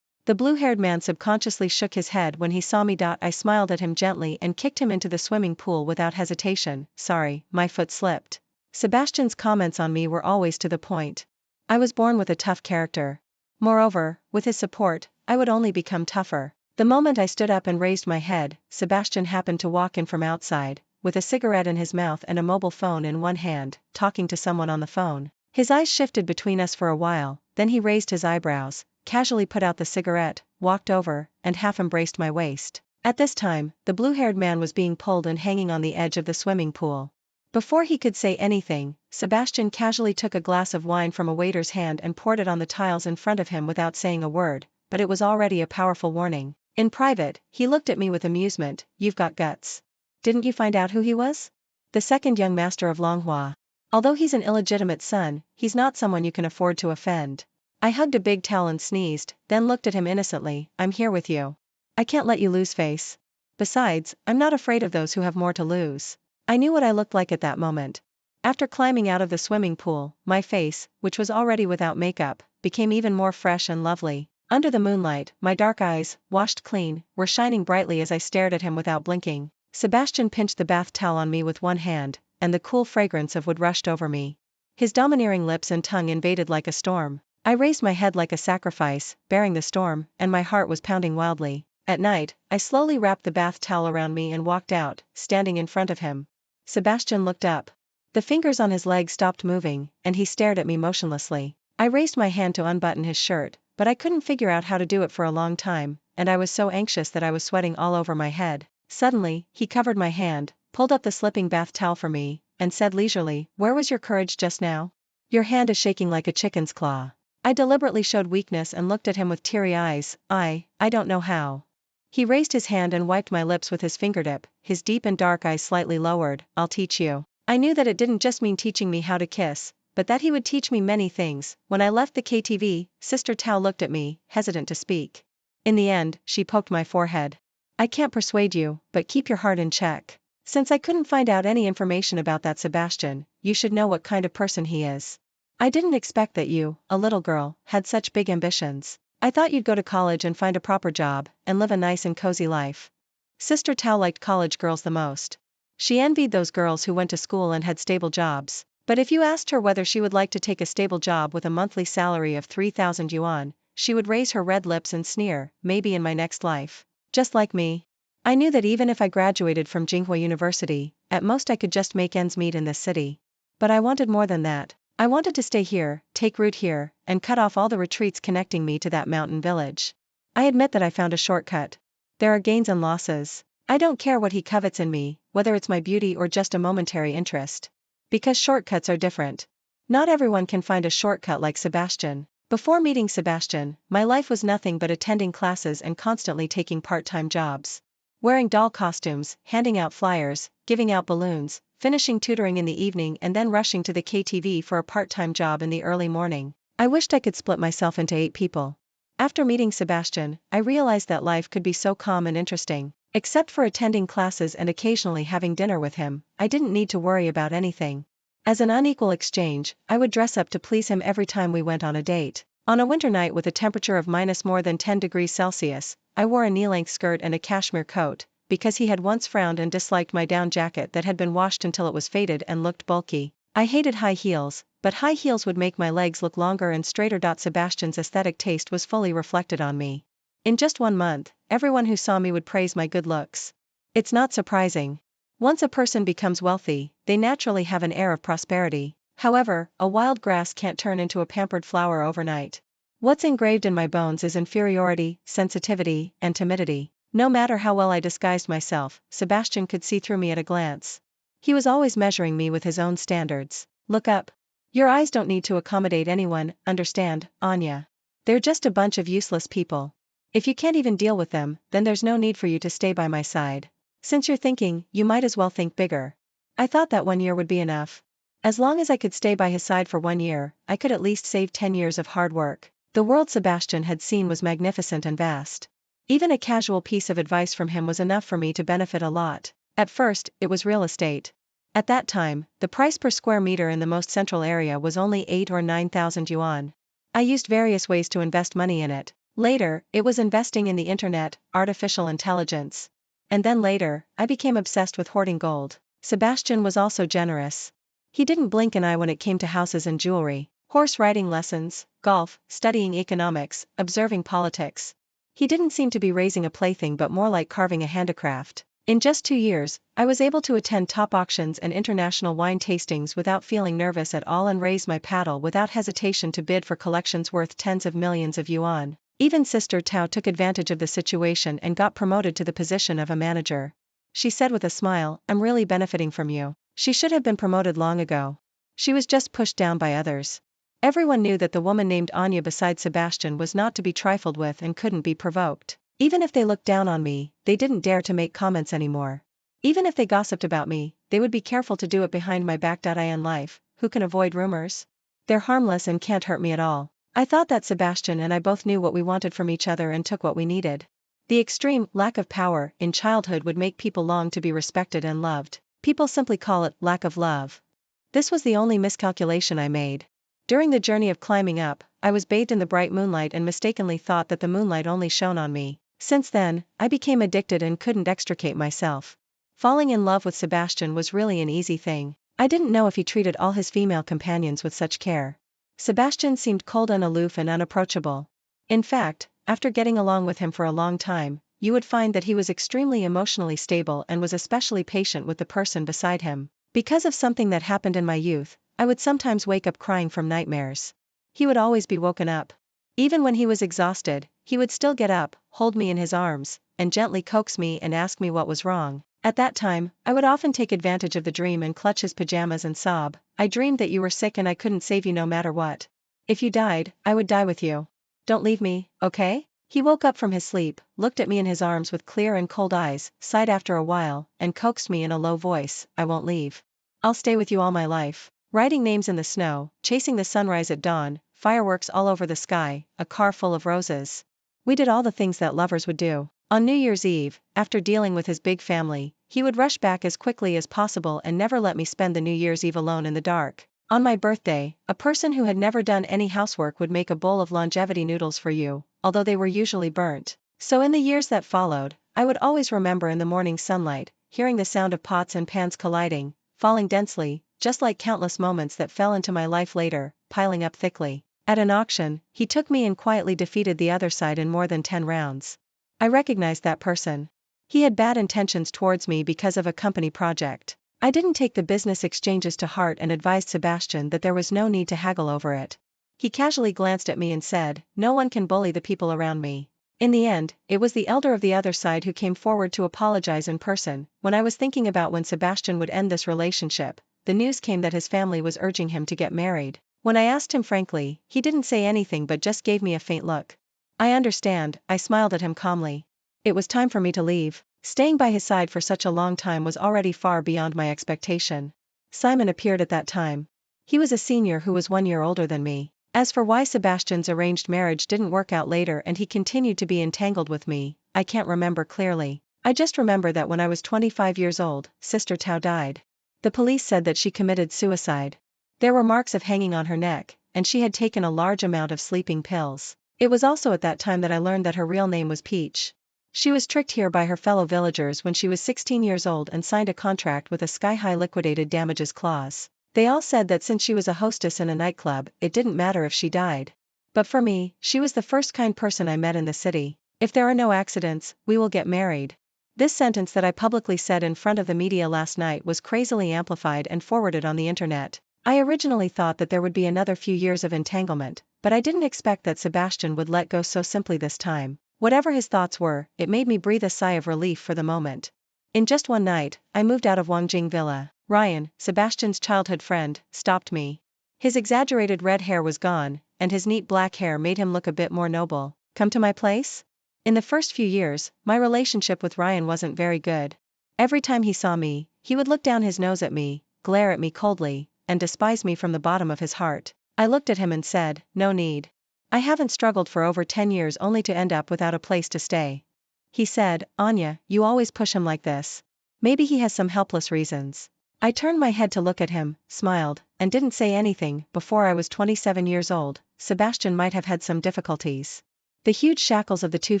The blue-haired man subconsciously shook his head when he saw me. I smiled at him gently and kicked him into the swimming pool without hesitation. "Sorry, my foot slipped." Sebastian's comments on me were always to the point. I was born with a tough character. Moreover, with his support, I would only become tougher. The moment I stood up and raised my head, Sebastian happened to walk in from outside, with a cigarette in his mouth and a mobile phone in one hand, talking to someone on the phone. His eyes shifted between us for a while, then he raised his eyebrows, casually put out the cigarette, walked over, and half embraced my waist. At this time, the blue-haired man was being pulled and hanging on the edge of the swimming pool. Before he could say anything, Sebastian casually took a glass of wine from a waiter's hand and poured it on the tiles in front of him without saying a word, but it was already a powerful warning. In private, he looked at me with amusement. You've got guts. Didn't you find out who he was? The second young master of Longhua. Although he's an illegitimate son, he's not someone you can afford to offend. I hugged a big towel and sneezed, then looked at him innocently. I'm here with you. I can't let you lose face. Besides, I'm not afraid of those who have more to lose. I knew what I looked like at that moment. After climbing out of the swimming pool, my face, which was already without makeup, became even more fresh and lovely. Under the moonlight, my dark eyes, washed clean, were shining brightly as I stared at him without blinking. Sebastian pinched the bath towel on me with one hand, and the cool fragrance of wood rushed over me. His domineering lips and tongue invaded like a storm. I raised my head like a sacrifice, bearing the storm, and my heart was pounding wildly. At night, I slowly wrapped the bath towel around me and walked out, standing in front of him. Sebastian looked up. The fingers on his leg stopped moving, and he stared at me motionlessly. I raised my hand to unbutton his shirt, but I couldn't figure out how to do it for a long time, and I was so anxious that I was sweating all over my head. Suddenly, he covered my hand, pulled up the slipping bath towel for me, and said leisurely, "Where was your courage just now? Your hand is shaking like a chicken's claw." I deliberately showed weakness and looked at him with teary eyes. I don't know how. He raised his hand and wiped my lips with his fingertip, his deep and dark eyes slightly lowered. "I'll teach you." I knew that it didn't just mean teaching me how to kiss, but that he would teach me many things. When I left the KTV, Sister Tao looked at me, hesitant to speak. In the end, she poked my forehead. "I can't persuade you, but keep your heart in check. Since I couldn't find out any information about that Sebastian, you should know what kind of person he is. I didn't expect that you, a little girl, had such big ambitions. I thought you'd go to college and find a proper job, and live a nice and cozy life." Sister Tao liked college girls the most. She envied those girls who went to school and had stable jobs. But if you asked her whether she would like to take a stable job with a monthly salary of 3,000 yuan, she would raise her red lips and sneer, "Maybe in my next life." Just like me. I knew that even if I graduated from Jinghua University, at most I could just make ends meet in this city. But I wanted more than that. I wanted to stay here, take root here, and cut off all the retreats connecting me to that mountain village. I admit that I found a shortcut. There are gains and losses. I don't care what he covets in me, whether it's my beauty or just a momentary interest. Because shortcuts are different. Not everyone can find a shortcut like Sebastian. Before meeting Sebastian, my life was nothing but attending classes and constantly taking part-time jobs. Wearing doll costumes, handing out flyers, giving out balloons, finishing tutoring in the evening and then rushing to the KTV for a part-time job in the early morning. I wished I could split myself into 8 people. After meeting Sebastian, I realized that life could be so calm and interesting. Except for attending classes and occasionally having dinner with him, I didn't need to worry about anything. As an unequal exchange, I would dress up to please him every time we went on a date. On a winter night with a temperature of more than 10 degrees Celsius, I wore a knee-length skirt and a cashmere coat, because he had once frowned and disliked my down jacket that had been washed until it was faded and looked bulky. I hated high heels, but high heels would make my legs look longer and straighter. Sebastian's aesthetic taste was fully reflected on me. In just 1 month, everyone who saw me would praise my good looks. It's not surprising. Once a person becomes wealthy, they naturally have an air of prosperity. However, a wild grass can't turn into a pampered flower overnight. What's engraved in my bones is inferiority, sensitivity, and timidity. No matter how well I disguised myself, Sebastian could see through me at a glance. He was always measuring me with his own standards. "Look up. Your eyes don't need to accommodate anyone, understand, Anya? They're just a bunch of useless people. If you can't even deal with them, then there's no need for you to stay by my side. Since you're thinking, you might as well think bigger." I thought that 1 year would be enough. As long as I could stay by his side for 1 year, I could at least save 10 years of hard work. The world Sebastian had seen was magnificent and vast. Even a casual piece of advice from him was enough for me to benefit a lot. At first, it was real estate. At that time, the price per square meter in the most central area was only 8 or 9,000 yuan. I used various ways to invest money in it. Later, it was investing in the internet, artificial intelligence. And then later, I became obsessed with hoarding gold. Sebastian was also generous. He didn't blink an eye when it came to houses and jewelry. Horse riding lessons, golf, studying economics, observing politics. He didn't seem to be raising a plaything but more like carving a handicraft. In just 2 years, I was able to attend top auctions and international wine tastings without feeling nervous at all and raise my paddle without hesitation to bid for collections worth tens of millions of yuan. Even Sister Tao took advantage of the situation and got promoted to the position of a manager. She said with a smile, "I'm really benefiting from you." She should have been promoted long ago. She was just pushed down by others. Everyone knew that the woman named Anya beside Sebastian was not to be trifled with and couldn't be provoked. Even if they looked down on me, they didn't dare to make comments anymore. Even if they gossiped about me, they would be careful to do it behind my back. In life, who can avoid rumors? They're harmless and can't hurt me at all. I thought that Sebastian and I both knew what we wanted from each other and took what we needed. The extreme lack of power in childhood would make people long to be respected and loved. People simply call it lack of love. This was the only miscalculation I made. During the journey of climbing up, I was bathed in the bright moonlight and mistakenly thought that the moonlight only shone on me. Since then, I became addicted and couldn't extricate myself. Falling in love with Sebastian was really an easy thing. I didn't know if he treated all his female companions with such care. Sebastian seemed cold and aloof and unapproachable. In fact, after getting along with him for a long time, you would find that he was extremely emotionally stable and was especially patient with the person beside him. Because of something that happened in my youth, I would sometimes wake up crying from nightmares. He would always be woken up. Even when he was exhausted, he would still get up, hold me in his arms, and gently coax me and ask me what was wrong. At that time, I would often take advantage of the dream and clutch his pajamas and sob, "I dreamed that you were sick and I couldn't save you no matter what. If you died, I would die with you. Don't leave me, okay?" He woke up from his sleep, looked at me in his arms with clear and cold eyes, sighed after a while, and coaxed me in a low voice, "I won't leave. I'll stay with you all my life." Writing names in the snow, chasing the sunrise at dawn, fireworks all over the sky, a car full of roses. We did all the things that lovers would do. On New Year's Eve, after dealing with his big family, he would rush back as quickly as possible and never let me spend the New Year's Eve alone in the dark. On my birthday, a person who had never done any housework would make a bowl of longevity noodles for you, although they were usually burnt. So in the years that followed, I would always remember in the morning sunlight, hearing the sound of pots and pans colliding, falling densely, just like countless moments that fell into my life later, piling up thickly. At an auction, he took me and quietly defeated the other side in more than 10 rounds. I recognized that person. He had bad intentions towards me because of a company project. I didn't take the business exchanges to heart and advised Sebastian that there was no need to haggle over it. He casually glanced at me and said, "No one can bully the people around me." In the end, it was the elder of the other side who came forward to apologize in person. When I was thinking about when Sebastian would end this relationship, the news came that his family was urging him to get married. When I asked him frankly, he didn't say anything but just gave me a faint look. "I understand," I smiled at him calmly. It was time for me to leave. Staying by his side for such a long time was already far beyond my expectation. Simon appeared at that time. He was a senior who was 1 year older than me. As for why Sebastian's arranged marriage didn't work out later and he continued to be entangled with me, I can't remember clearly. I just remember that when I was 25 years old, Sister Tao died. The police said that she committed suicide. There were marks of hanging on her neck, and she had taken a large amount of sleeping pills. It was also at that time that I learned that her real name was Peach. She was tricked here by her fellow villagers when she was 16 years old and signed a contract with a sky-high liquidated damages clause. They all said that since she was a hostess in a nightclub, it didn't matter if she died. But for me, she was the first kind person I met in the city. "If there are no accidents, we will get married." This sentence that I publicly said in front of the media last night was crazily amplified and forwarded on the internet. I originally thought that there would be another few years of entanglement, but I didn't expect that Sebastian would let go so simply this time. Whatever his thoughts were, it made me breathe a sigh of relief for the moment. In just one night, I moved out of Wangjing Villa. Ryan, Sebastian's childhood friend, stopped me. His exaggerated red hair was gone, and his neat black hair made him look a bit more noble. "Come to my place?" In the first few years, my relationship with Ryan wasn't very good. Every time he saw me, he would look down his nose at me, glare at me coldly, and despise me from the bottom of his heart. I looked at him and said, "No need. I haven't struggled for over 10 years only to end up without a place to stay." He said, "Anya, you always push him like this. Maybe he has some helpless reasons." I turned my head to look at him, smiled, and didn't say anything. Before I was 27 years old, Sebastian might have had some difficulties. The huge shackles of the two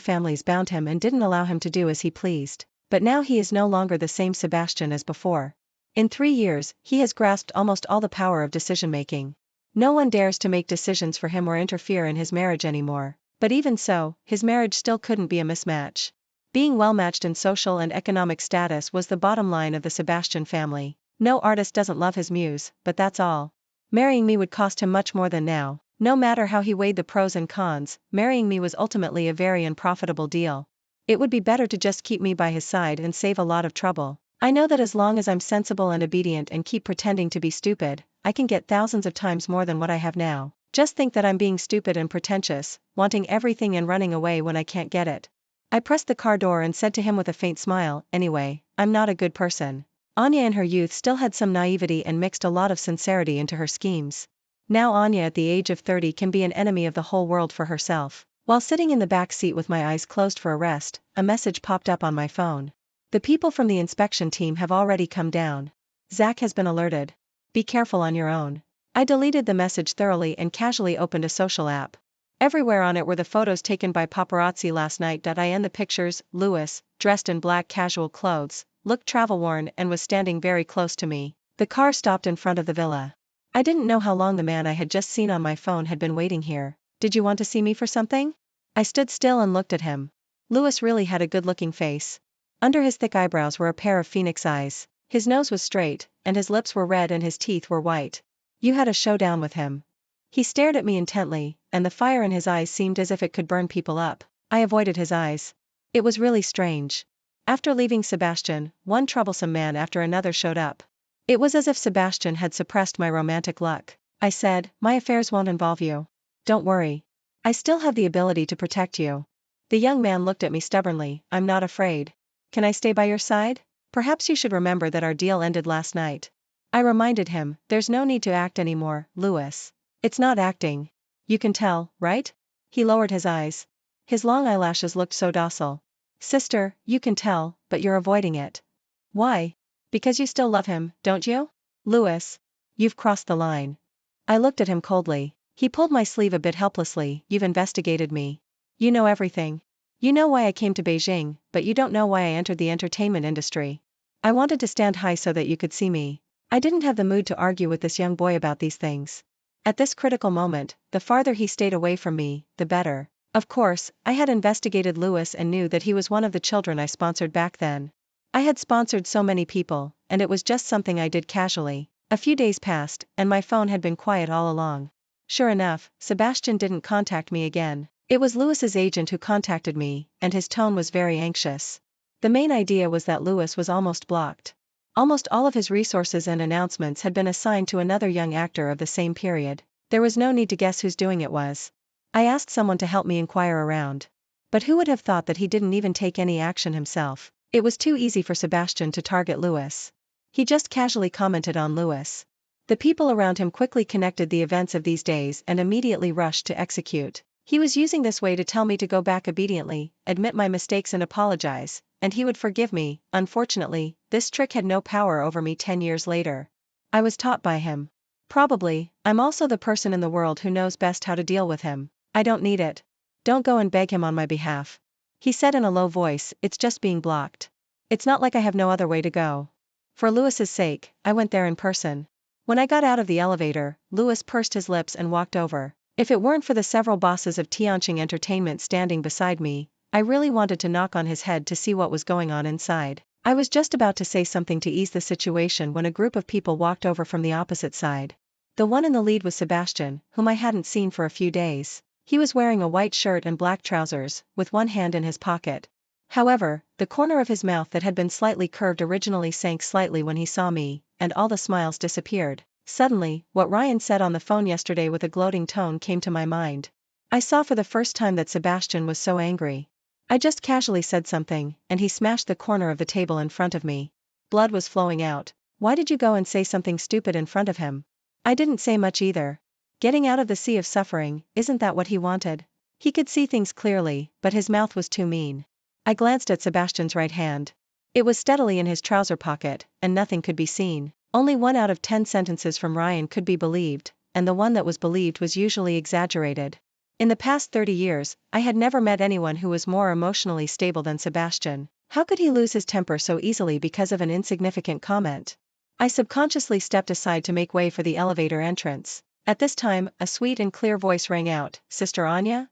families bound him and didn't allow him to do as he pleased. But now he is no longer the same Sebastian as before. In 3 years, he has grasped almost all the power of decision-making. No one dares to make decisions for him or interfere in his marriage anymore. But even so, his marriage still couldn't be a mismatch. Being well-matched in social and economic status was the bottom line of the Sebastian family. No artist doesn't love his muse, but that's all. Marrying me would cost him much more than now. No matter how he weighed the pros and cons, marrying me was ultimately a very unprofitable deal. It would be better to just keep me by his side and save a lot of trouble. I know that as long as I'm sensible and obedient and keep pretending to be stupid, I can get thousands of times more than what I have now. Just think that I'm being stupid and pretentious, wanting everything and running away when I can't get it. I pressed the car door and said to him with a faint smile, anyway, I'm not a good person. Anya in her youth still had some naivety and mixed a lot of sincerity into her schemes. Now Anya at the age of 30 can be an enemy of the whole world for herself. While sitting in the back seat with my eyes closed for a rest, a message popped up on my phone. The people from the inspection team have already come down. Zach has been alerted. Be careful on your own. I deleted the message thoroughly and casually opened a social app. Everywhere on it were the photos taken by paparazzi last night. In the pictures, Lewis, dressed in black casual clothes, looked travel-worn and was standing very close to me. The car stopped in front of the villa. I didn't know how long the man I had just seen on my phone had been waiting here. Did you want to see me for something? I stood still and looked at him. Lewis really had a good-looking face. Under his thick eyebrows were a pair of phoenix eyes. His nose was straight, and his lips were red and his teeth were white. You had a showdown with him. He stared at me intently, and the fire in his eyes seemed as if it could burn people up. I avoided his eyes. It was really strange. After leaving Sebastian, one troublesome man after another showed up. It was as if Sebastian had suppressed my romantic luck. I said, my affairs won't involve you. Don't worry. I still have the ability to protect you. The young man looked at me stubbornly. I'm not afraid. Can I stay by your side? Perhaps you should remember that our deal ended last night. I reminded him, there's no need to act anymore, Lewis. It's not acting. You can tell, right? He lowered his eyes. His long eyelashes looked so docile. Sister, you can tell, but you're avoiding it. Why? Because you still love him, don't you? Lewis. You've crossed the line. I looked at him coldly. He pulled my sleeve a bit helplessly. You've investigated me. You know everything. You know why I came to Beijing, but you don't know why I entered the entertainment industry. I wanted to stand high so that you could see me. I didn't have the mood to argue with this young boy about these things. At this critical moment, the farther he stayed away from me, the better. Of course, I had investigated Lewis and knew that he was one of the children I sponsored back then. I had sponsored so many people, and it was just something I did casually. A few days passed, and my phone had been quiet all along. Sure enough, Sebastian didn't contact me again. It was Lewis's agent who contacted me, and his tone was very anxious. The main idea was that Lewis was almost blocked. Almost all of his resources and announcements had been assigned to another young actor of the same period. There was no need to guess whose doing it was. I asked someone to help me inquire around. But who would have thought that he didn't even take any action himself? It was too easy for Sebastian to target Lewis. He just casually commented on Lewis. The people around him quickly connected the events of these days and immediately rushed to execute. He was using this way to tell me to go back obediently, admit my mistakes and apologize, and he would forgive me. Unfortunately, this trick had no power over me 10 years later. I was taught by him. Probably, I'm also the person in the world who knows best how to deal with him. I don't need it. Don't go and beg him on my behalf. He said in a low voice, it's just being blocked. It's not like I have no other way to go. For Lewis's sake, I went there in person. When I got out of the elevator, Lewis pursed his lips and walked over. If it weren't for the several bosses of Tianqing Entertainment standing beside me, I really wanted to knock on his head to see what was going on inside. I was just about to say something to ease the situation when a group of people walked over from the opposite side. The one in the lead was Sebastian, whom I hadn't seen for a few days. He was wearing a white shirt and black trousers, with one hand in his pocket. However, the corner of his mouth that had been slightly curved originally sank slightly when he saw me, and all the smiles disappeared. Suddenly, what Ryan said on the phone yesterday with a gloating tone came to my mind. I saw for the first time that Sebastian was so angry. I just casually said something, and he smashed the corner of the table in front of me. Blood was flowing out. Why did you go and say something stupid in front of him? I didn't say much either. Getting out of the sea of suffering, isn't that what he wanted? He could see things clearly, but his mouth was too mean. I glanced at Sebastian's right hand. It was steadily in his trouser pocket, and nothing could be seen. Only 1 out of 10 sentences from Ryan could be believed, and the one that was believed was usually exaggerated. In the past 30 years, I had never met anyone who was more emotionally stable than Sebastian. How could he lose his temper so easily because of an insignificant comment? I subconsciously stepped aside to make way for the elevator entrance. At this time, a sweet and clear voice rang out, "Sister Anya?"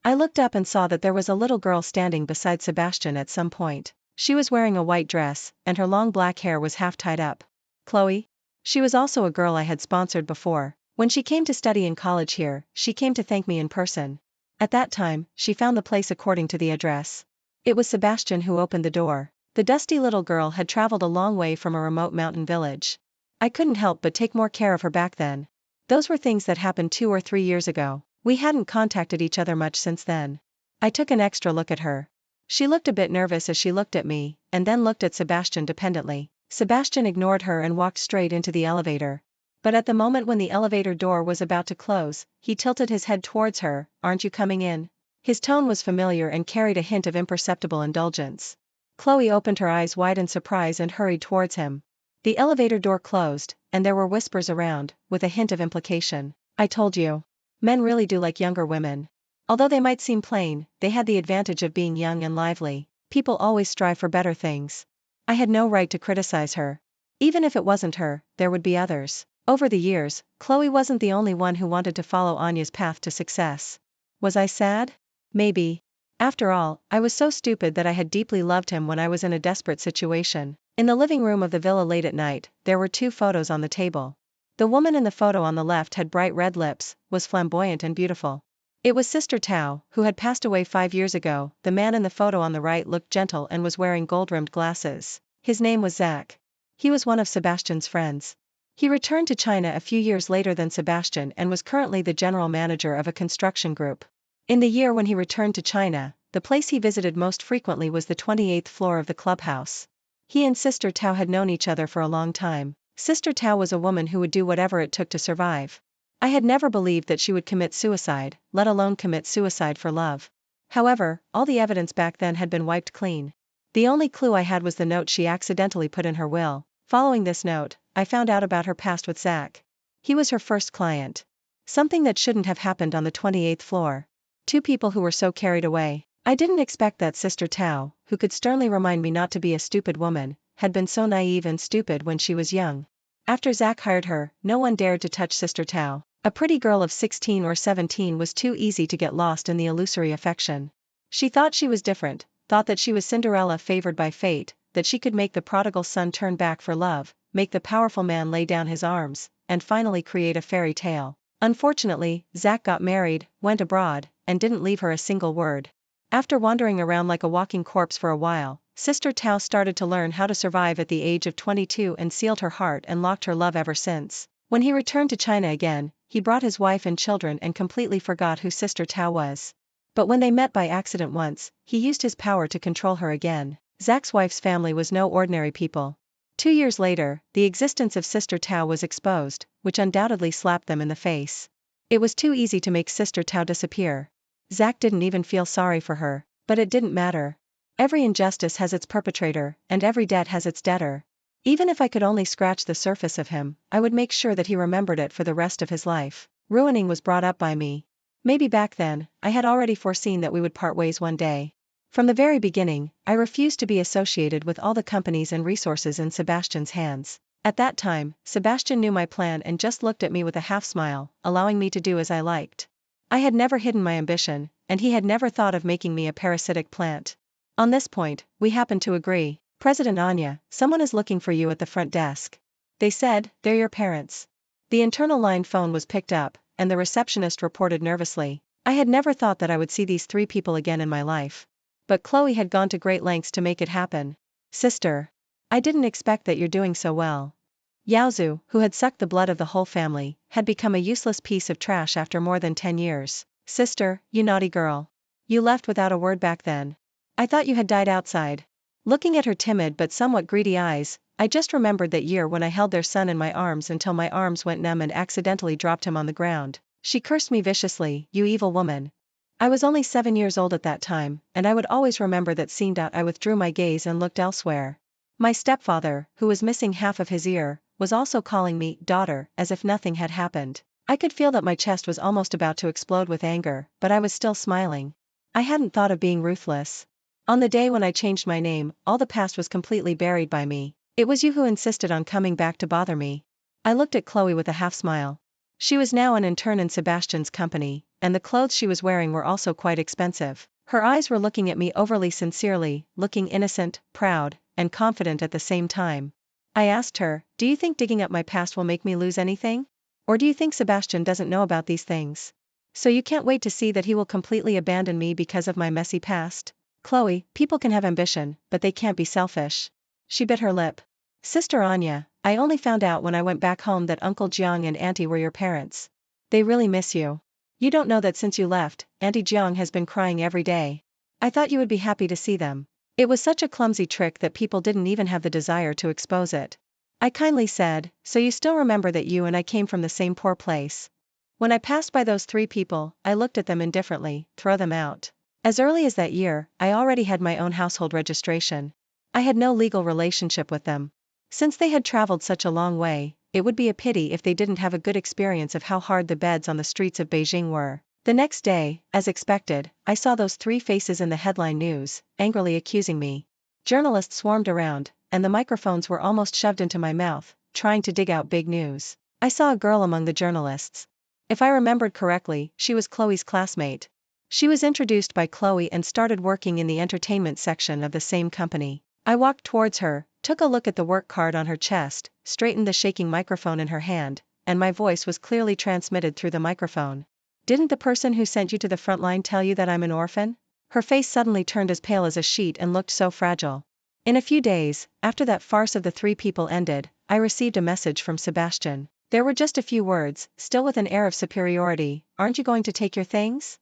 I looked up and saw that there was a little girl standing beside Sebastian at some point. She was wearing a white dress, and her long black hair was half tied up. Chloe? She was also a girl I had sponsored before. When she came to study in college here, she came to thank me in person. At that time, she found the place according to the address. It was Sebastian who opened the door. The dusty little girl had traveled a long way from a remote mountain village. I couldn't help but take more care of her back then. Those were things that happened 2 or 3 years ago. We hadn't contacted each other much since then. I took an extra look at her. She looked a bit nervous as she looked at me, and then looked at Sebastian dependently. Sebastian ignored her and walked straight into the elevator. But at the moment when the elevator door was about to close, he tilted his head towards her. "Aren't you coming in?" His tone was familiar and carried a hint of imperceptible indulgence. Chloe opened her eyes wide in surprise and hurried towards him. The elevator door closed, and there were whispers around, with a hint of implication. "I told you. Men really do like younger women." Although they might seem plain, they had the advantage of being young and lively. People always strive for better things. I had no right to criticize her. Even if it wasn't her, there would be others. Over the years, Chloe wasn't the only one who wanted to follow Anya's path to success. Was I sad? Maybe. After all, I was so stupid that I had deeply loved him when I was in a desperate situation. In the living room of the villa late at night, there were 2 photos on the table. The woman in the photo on the left had bright red lips, was flamboyant and beautiful. It was Sister Tao, who had passed away 5 years ago. The man in the photo on the right looked gentle and was wearing gold-rimmed glasses. His name was Zach. He was one of Sebastian's friends. He returned to China a few years later than Sebastian and was currently the general manager of a construction group. In the year when he returned to China, the place he visited most frequently was the 28th floor of the clubhouse. He and Sister Tao had known each other for a long time. Sister Tao was a woman who would do whatever it took to survive. I had never believed that she would commit suicide, let alone commit suicide for love. However, all the evidence back then had been wiped clean. The only clue I had was the note she accidentally put in her will. Following this note, I found out about her past with Zach. He was her first client. Something that shouldn't have happened on the 28th floor. 2 people who were so carried away. I didn't expect that Sister Tao, who could sternly remind me not to be a stupid woman, had been so naive and stupid when she was young. After Zach hired her, no one dared to touch Sister Tao. A pretty girl of 16 or 17 was too easy to get lost in the illusory affection. She thought she was different, thought that she was Cinderella favored by fate, that she could make the prodigal son turn back for love, make the powerful man lay down his arms, and finally create a fairy tale. Unfortunately, Zach got married, went abroad, and didn't leave her a single word. After wandering around like a walking corpse for a while, Sister Tao started to learn how to survive at the age of 22 and sealed her heart and locked her love ever since. When he returned to China again, he brought his wife and children and completely forgot who Sister Tao was. But when they met by accident once, he used his power to control her again. Zach's wife's family was no ordinary people. 2 years later, the existence of Sister Tao was exposed, which undoubtedly slapped them in the face. It was too easy to make Sister Tao disappear. Zach didn't even feel sorry for her, but it didn't matter. Every injustice has its perpetrator, and every debt has its debtor. Even if I could only scratch the surface of him, I would make sure that he remembered it for the rest of his life. Ruining was brought up by me. Maybe back then, I had already foreseen that we would part ways one day. From the very beginning, I refused to be associated with all the companies and resources in Sebastian's hands. At that time, Sebastian knew my plan and just looked at me with a half-smile, allowing me to do as I liked. I had never hidden my ambition, and he had never thought of making me a parasitic plant. On this point, we happened to agree. "President Anya, someone is looking for you at the front desk." They said, "They're your parents." The internal line phone was picked up, and the receptionist reported nervously, "I had never thought that I would see these 3 people again in my life. But Chloe had gone to great lengths to make it happen. Sister. I didn't expect that you're doing so well." Yaozu, who had sucked the blood of the whole family, had become a useless piece of trash after more than 10 years. "Sister, you naughty girl. You left without a word back then. I thought you had died outside." Looking at her timid but somewhat greedy eyes, I just remembered that year when I held their son in my arms until my arms went numb and accidentally dropped him on the ground. She cursed me viciously, "You evil woman." I was only 7 years old at that time, and I would always remember that scene. I withdrew my gaze and looked elsewhere. My stepfather, who was missing half of his ear, was also calling me daughter, as if nothing had happened. I could feel that my chest was almost about to explode with anger, but I was still smiling. I hadn't thought of being ruthless. On the day when I changed my name, all the past was completely buried by me. It was you who insisted on coming back to bother me. I looked at Chloe with a half-smile. She was now an intern in Sebastian's company, and the clothes she was wearing were also quite expensive. Her eyes were looking at me overly sincerely, looking innocent, proud, and confident at the same time. I asked her, "Do you think digging up my past will make me lose anything? Or do you think Sebastian doesn't know about these things? So you can't wait to see that he will completely abandon me because of my messy past?" "Chloe, people can have ambition, but they can't be selfish." She bit her lip. "Sister Anya, I only found out when I went back home that Uncle Jiang and Auntie were your parents. They really miss you. You don't know that since you left, Auntie Jiang has been crying every day. I thought you would be happy to see them." It was such a clumsy trick that people didn't even have the desire to expose it. I kindly said, "So you still remember that you and I came from the same poor place?" When I passed by those 3 people, I looked at them indifferently, throw them out. As early as that year, I already had my own household registration. I had no legal relationship with them. Since they had traveled such a long way, it would be a pity if they didn't have a good experience of how hard the beds on the streets of Beijing were. The next day, as expected, I saw those 3 faces in the headline news, angrily accusing me. Journalists swarmed around, and the microphones were almost shoved into my mouth, trying to dig out big news. I saw a girl among the journalists. If I remembered correctly, she was Chloe's classmate. She was introduced by Chloe and started working in the entertainment section of the same company. I walked towards her, took a look at the work card on her chest, straightened the shaking microphone in her hand, and my voice was clearly transmitted through the microphone. "Didn't the person who sent you to the front line tell you that I'm an orphan?" Her face suddenly turned as pale as a sheet and looked so fragile. In a few days, after that farce of the 3 people ended, I received a message from Sebastian. There were just a few words, still with an air of superiority, "Aren't you going to take your things?"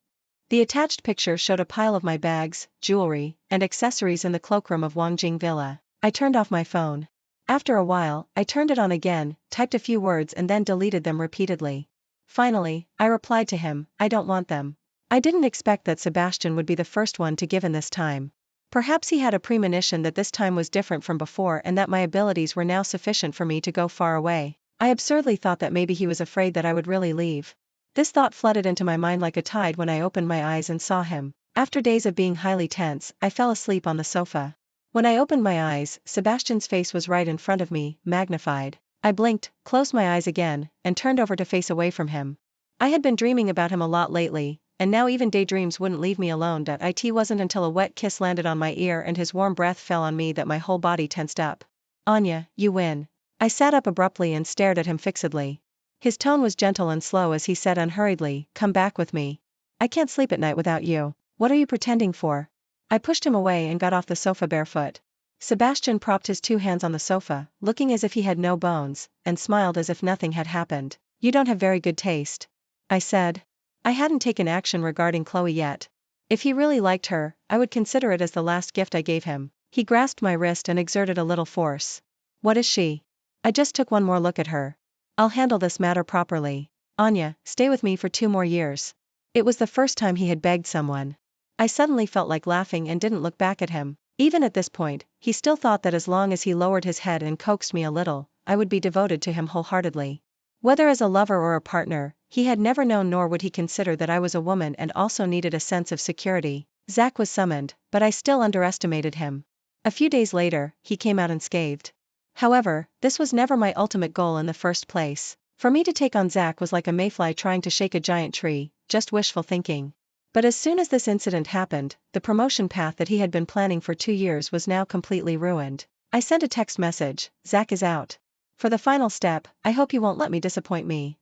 The attached picture showed a pile of my bags, jewelry, and accessories in the cloakroom of Wangjing Villa. I turned off my phone. After a while, I turned it on again, typed a few words and then deleted them repeatedly. Finally, I replied to him, "I don't want them." I didn't expect that Sebastian would be the first one to give in this time. Perhaps he had a premonition that this time was different from before and that my abilities were now sufficient for me to go far away. I absurdly thought that maybe he was afraid that I would really leave. This thought flooded into my mind like a tide when I opened my eyes and saw him. After days of being highly tense, I fell asleep on the sofa. When I opened my eyes, Sebastian's face was right in front of me, magnified. I blinked, closed my eyes again, and turned over to face away from him. I had been dreaming about him a lot lately, and now even daydreams wouldn't leave me alone. It wasn't until a wet kiss landed on my ear and his warm breath fell on me that my whole body tensed up. "Anya, you win." I sat up abruptly and stared at him fixedly. His tone was gentle and slow as he said unhurriedly, "Come back with me. I can't sleep at night without you. What are you pretending for?" I pushed him away and got off the sofa barefoot. Sebastian propped his 2 hands on the sofa, looking as if he had no bones, and smiled as if nothing had happened. "You don't have very good taste," I said. I hadn't taken action regarding Chloe yet. If he really liked her, I would consider it as the last gift I gave him. He grasped my wrist and exerted a little force. "What is she?" I just took one more look at her. "I'll handle this matter properly. Anya, stay with me for 2 more years." It was the first time he had begged someone. I suddenly felt like laughing and didn't look back at him. Even at this point, he still thought that as long as he lowered his head and coaxed me a little, I would be devoted to him wholeheartedly. Whether as a lover or a partner, he had never known, nor would he consider that I was a woman and also needed a sense of security. Zach was summoned, but I still underestimated him. A few days later, he came out unscathed. However, this was never my ultimate goal in the first place. For me to take on Zach was like a mayfly trying to shake a giant tree, just wishful thinking. But as soon as this incident happened, the promotion path that he had been planning for 2 years was now completely ruined. I sent a text message, "Zach is out. For the final step, I hope you won't let me disappoint me."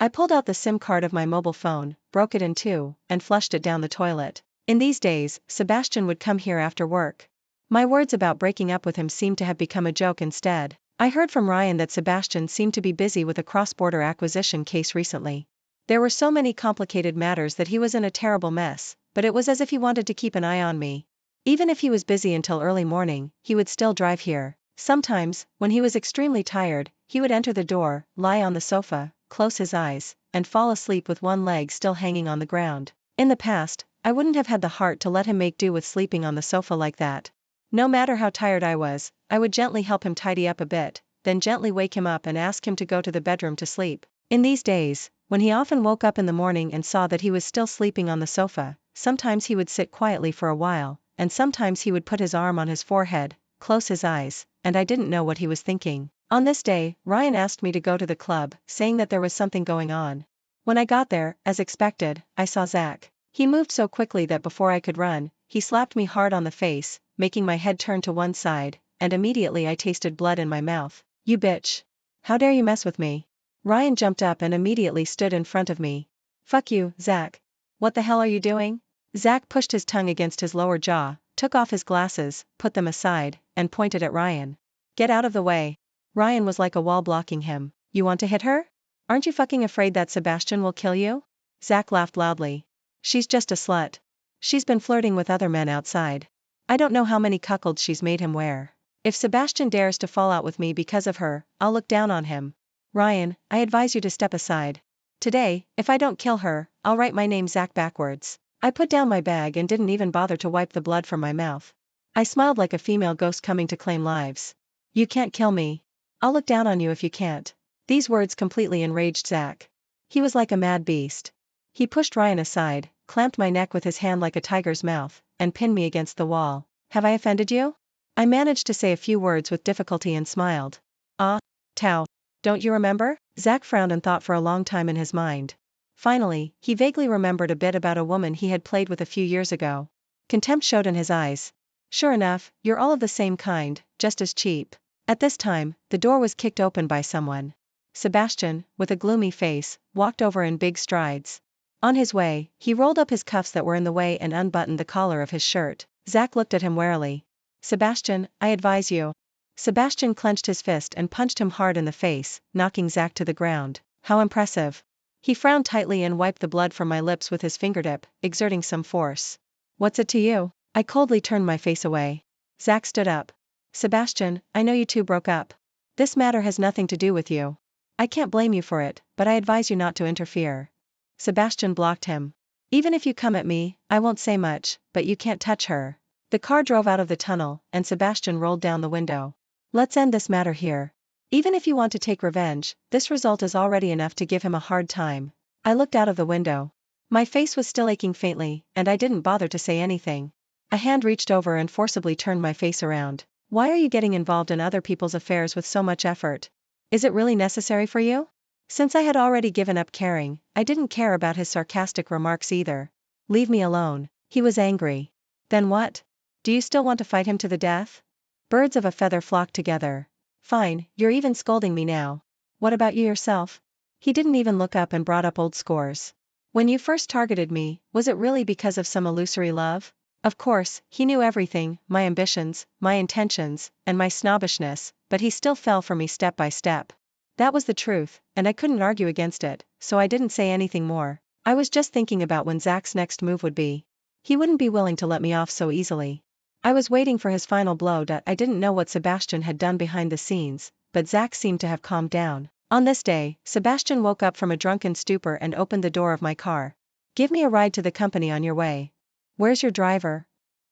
I pulled out the SIM card of my mobile phone, broke it in 2, and flushed it down the toilet. In these days, Sebastian would come here after work. My words about breaking up with him seemed to have become a joke instead. I heard from Ryan that Sebastian seemed to be busy with a cross-border acquisition case recently. There were so many complicated matters that he was in a terrible mess, but it was as if he wanted to keep an eye on me. Even if he was busy until early morning, he would still drive here. Sometimes, when he was extremely tired, he would enter the door, lie on the sofa, close his eyes, and fall asleep with one leg still hanging on the ground. In the past, I wouldn't have had the heart to let him make do with sleeping on the sofa like that. No matter how tired I was, I would gently help him tidy up a bit, then gently wake him up and ask him to go to the bedroom to sleep. In these days, when he often woke up in the morning and saw that he was still sleeping on the sofa, sometimes he would sit quietly for a while, and sometimes he would put his arm on his forehead, close his eyes, and I didn't know what he was thinking. On this day, Ryan asked me to go to the club, saying that there was something going on. When I got there, as expected, I saw Zach. He moved so quickly that before I could run, he slapped me hard on the face, making my head turn to one side, and immediately I tasted blood in my mouth. You bitch. How dare you mess with me? Ryan jumped up and immediately stood in front of me. Fuck you, Zach. What the hell are you doing? Zach pushed his tongue against his lower jaw, took off his glasses, put them aside, and pointed at Ryan. Get out of the way. Ryan was like a wall blocking him. You want to hit her? Aren't you fucking afraid that Sebastian will kill you? Zach laughed loudly. She's just a slut. She's been flirting with other men outside. I don't know how many cuckolds she's made him wear. If Sebastian dares to fall out with me because of her, I'll look down on him. Ryan, I advise you to step aside. Today, if I don't kill her, I'll write my name Zach backwards. I put down my bag and didn't even bother to wipe the blood from my mouth. I smiled like a female ghost coming to claim lives. You can't kill me. I'll look down on you if you can't. These words completely enraged Zach. He was like a mad beast. He pushed Ryan aside, clamped my neck with his hand like a tiger's mouth, and pinned me against the wall. Have I offended you? I managed to say a few words with difficulty and smiled. Ah, Tao. Don't you remember? Zach frowned and thought for a long time in his mind. Finally, he vaguely remembered a bit about a woman he had played with a few years ago. Contempt showed in his eyes. Sure enough, you're all of the same kind, just as cheap. At this time, the door was kicked open by someone. Sebastian, with a gloomy face, walked over in big strides. On his way, he rolled up his cuffs that were in the way and unbuttoned the collar of his shirt. Zach looked at him warily. Sebastian, I advise you. Sebastian clenched his fist and punched him hard in the face, knocking Zach to the ground. How impressive. He frowned tightly and wiped the blood from my lips with his fingertip, exerting some force. What's it to you? I coldly turned my face away. Zach stood up. Sebastian, I know you two broke up. This matter has nothing to do with you. I can't blame you for it, but I advise you not to interfere. Sebastian blocked him. Even if you come at me, I won't say much, but you can't touch her. The car drove out of the tunnel, and Sebastian rolled down the window. Let's end this matter here. Even if you want to take revenge, this result is already enough to give him a hard time. I looked out of the window. My face was still aching faintly, and I didn't bother to say anything. A hand reached over and forcibly turned my face around. Why are you getting involved in other people's affairs with so much effort? Is it really necessary for you? Since I had already given up caring, I didn't care about his sarcastic remarks either. Leave me alone. He was angry. Then what? Do you still want to fight him to the death? Birds of a feather flock together. Fine, you're even scolding me now. What about you yourself? He didn't even look up and brought up old scores. When you first targeted me, was it really because of some illusory love? Of course, he knew everything, my ambitions, my intentions, and my snobbishness, but he still fell for me step by step. That was the truth, and I couldn't argue against it, so I didn't say anything more. I was just thinking about when Zach's next move would be. He wouldn't be willing to let me off so easily. I was waiting for his final blow. I didn't know what Sebastian had done behind the scenes, but Zach seemed to have calmed down. On this day, Sebastian woke up from a drunken stupor and opened the door of my car. Give me a ride to the company on your way. Where's your driver?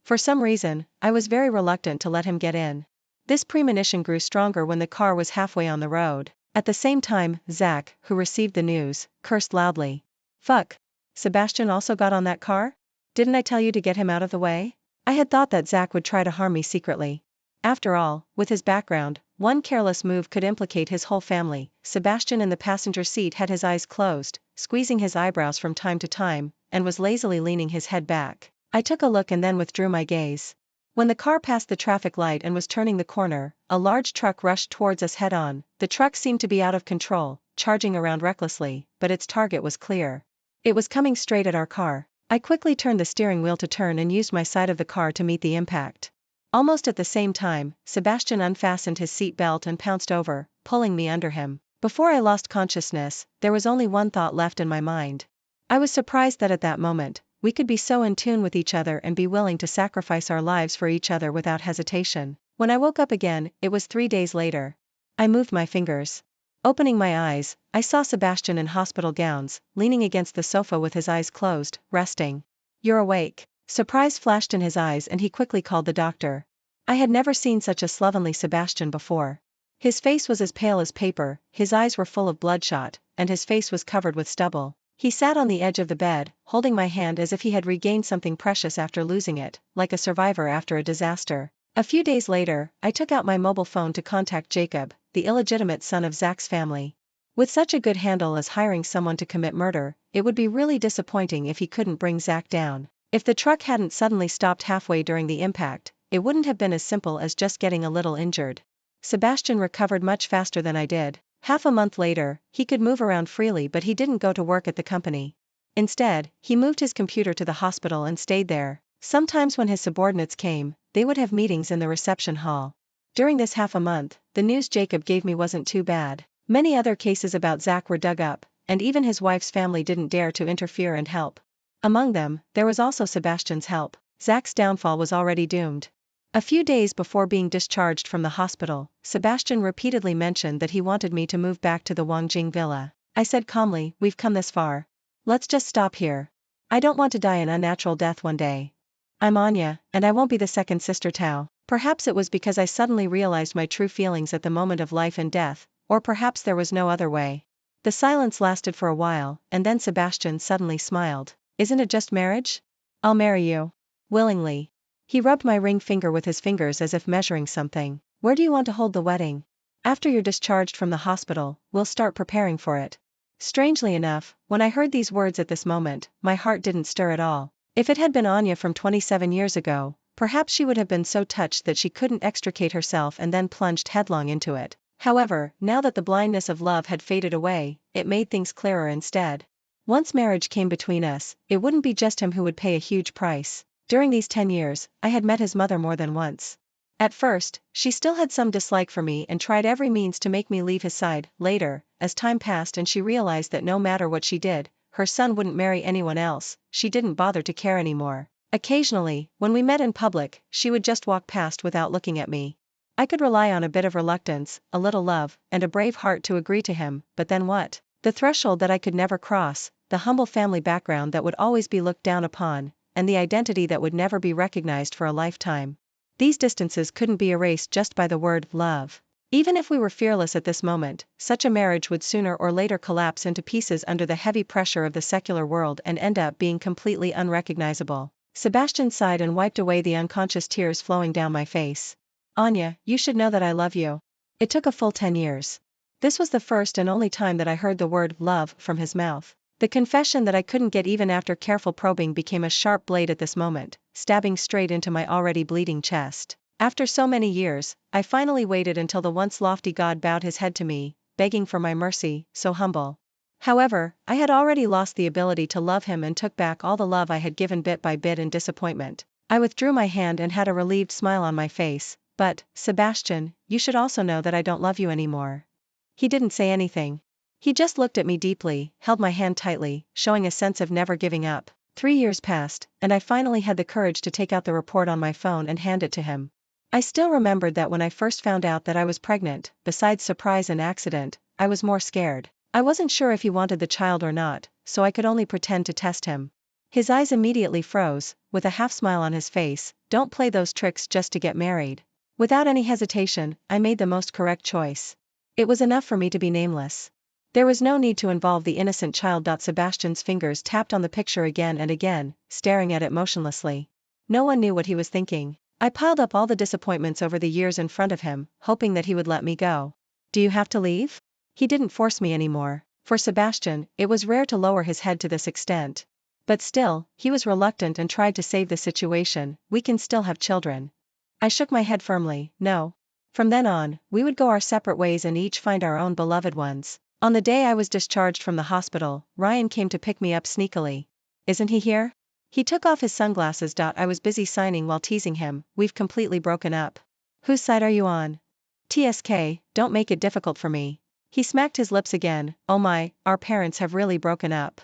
For some reason, I was very reluctant to let him get in. This premonition grew stronger when the car was halfway on the road. At the same time, Zach, who received the news, cursed loudly. Fuck. Sebastian also got on that car? Didn't I tell you to get him out of the way? I had thought that Zach would try to harm me secretly. After all, with his background, one careless move could implicate his whole family. Sebastian in the passenger seat had his eyes closed, squeezing his eyebrows from time to time, and was lazily leaning his head back. I took a look and then withdrew my gaze. When the car passed the traffic light and was turning the corner, a large truck rushed towards us head-on. The truck seemed to be out of control, charging around recklessly, but its target was clear. It was coming straight at our car. I quickly turned the steering wheel to turn and used my side of the car to meet the impact. Almost at the same time, Sebastian unfastened his seat belt and pounced over, pulling me under him. Before I lost consciousness, there was only one thought left in my mind. I was surprised that at that moment, we could be so in tune with each other and be willing to sacrifice our lives for each other without hesitation. When I woke up again, it was 3 days later. I moved my fingers. Opening my eyes, I saw Sebastian in hospital gowns, leaning against the sofa with his eyes closed, resting. You're awake. Surprise flashed in his eyes and he quickly called the doctor. I had never seen such a slovenly Sebastian before. His face was as pale as paper, his eyes were full of bloodshot, and his face was covered with stubble. He sat on the edge of the bed, holding my hand as if he had regained something precious after losing it, like a survivor after a disaster. A few days later, I took out my mobile phone to contact Jacob, the illegitimate son of Zach's family. With such a good handle as hiring someone to commit murder, it would be really disappointing if he couldn't bring Zach down. If the truck hadn't suddenly stopped halfway during the impact, it wouldn't have been as simple as just getting a little injured. Sebastian recovered much faster than I did. Half a month later, he could move around freely, but he didn't go to work at the company. Instead, he moved his computer to the hospital and stayed there. Sometimes when his subordinates came, they would have meetings in the reception hall. During this half a month, the news Jacob gave me wasn't too bad. Many other cases about Zach were dug up, and even his wife's family didn't dare to interfere and help. Among them, there was also Sebastian's help. Zach's downfall was already doomed. A few days before being discharged from the hospital, Sebastian repeatedly mentioned that he wanted me to move back to the Wangjing villa. I said calmly, "We've come this far. Let's just stop here. I don't want to die an unnatural death one day. I'm Anya, and I won't be the second Sister Tao." Perhaps it was because I suddenly realized my true feelings at the moment of life and death, or perhaps there was no other way. The silence lasted for a while, and then Sebastian suddenly smiled. "Isn't it just marriage? I'll marry you. Willingly." He rubbed my ring finger with his fingers as if measuring something. "Where do you want to hold the wedding?" "After you're discharged from the hospital, we'll start preparing for it." Strangely enough, when I heard these words at this moment, my heart didn't stir at all. If it had been Anya from 27 years ago, perhaps she would have been so touched that she couldn't extricate herself and then plunged headlong into it. However, now that the blindness of love had faded away, it made things clearer instead. Once marriage came between us, it wouldn't be just him who would pay a huge price. During these 10 years, I had met his mother more than once. At first, she still had some dislike for me and tried every means to make me leave his side. Later, as time passed and she realized that no matter what she did, her son wouldn't marry anyone else, she didn't bother to care anymore. Occasionally, when we met in public, she would just walk past without looking at me. I could rely on a bit of reluctance, a little love, and a brave heart to agree to him, but then what? The threshold that I could never cross, the humble family background that would always be looked down upon, and the identity that would never be recognized for a lifetime. These distances couldn't be erased just by the word love. Even if we were fearless at this moment, such a marriage would sooner or later collapse into pieces under the heavy pressure of the secular world and end up being completely unrecognizable. Sebastian sighed and wiped away the unconscious tears flowing down my face. "Anya, you should know that I love you." It took a full 10 years. This was the first and only time that I heard the word love from his mouth. The confession that I couldn't get even after careful probing became a sharp blade at this moment, stabbing straight into my already bleeding chest. After so many years, I finally waited until the once lofty God bowed his head to me, begging for my mercy, so humble. However, I had already lost the ability to love him and took back all the love I had given bit by bit in disappointment. I withdrew my hand and had a relieved smile on my face. "But, Sebastian, you should also know that I don't love you anymore." He didn't say anything. He just looked at me deeply, held my hand tightly, showing a sense of never giving up. 3 years passed, and I finally had the courage to take out the report on my phone and hand it to him. I still remembered that when I first found out that I was pregnant, besides surprise and accident, I was more scared. I wasn't sure if he wanted the child or not, so I could only pretend to test him. His eyes immediately froze, with a half smile on his face. "Don't play those tricks just to get married." Without any hesitation, I made the most correct choice. It was enough for me to be nameless. There was no need to involve the innocent child. Sebastian's fingers tapped on the picture again and again, staring at it motionlessly. No one knew what he was thinking. I piled up all the disappointments over the years in front of him, hoping that he would let me go. "Do you have to leave?" He didn't force me anymore. For Sebastian, it was rare to lower his head to this extent. But still, he was reluctant and tried to save the situation. "We can still have children." I shook my head firmly. "No. From then on, we would go our separate ways and each find our own beloved ones." On the day I was discharged from the hospital, Ryan came to pick me up sneakily. "Isn't he here?" He took off his sunglasses. I was busy signing while teasing him. "We've completely broken up." "Whose side are you on?" "TSK, don't make it difficult for me." He smacked his lips again. "Oh my, our parents have really broken up."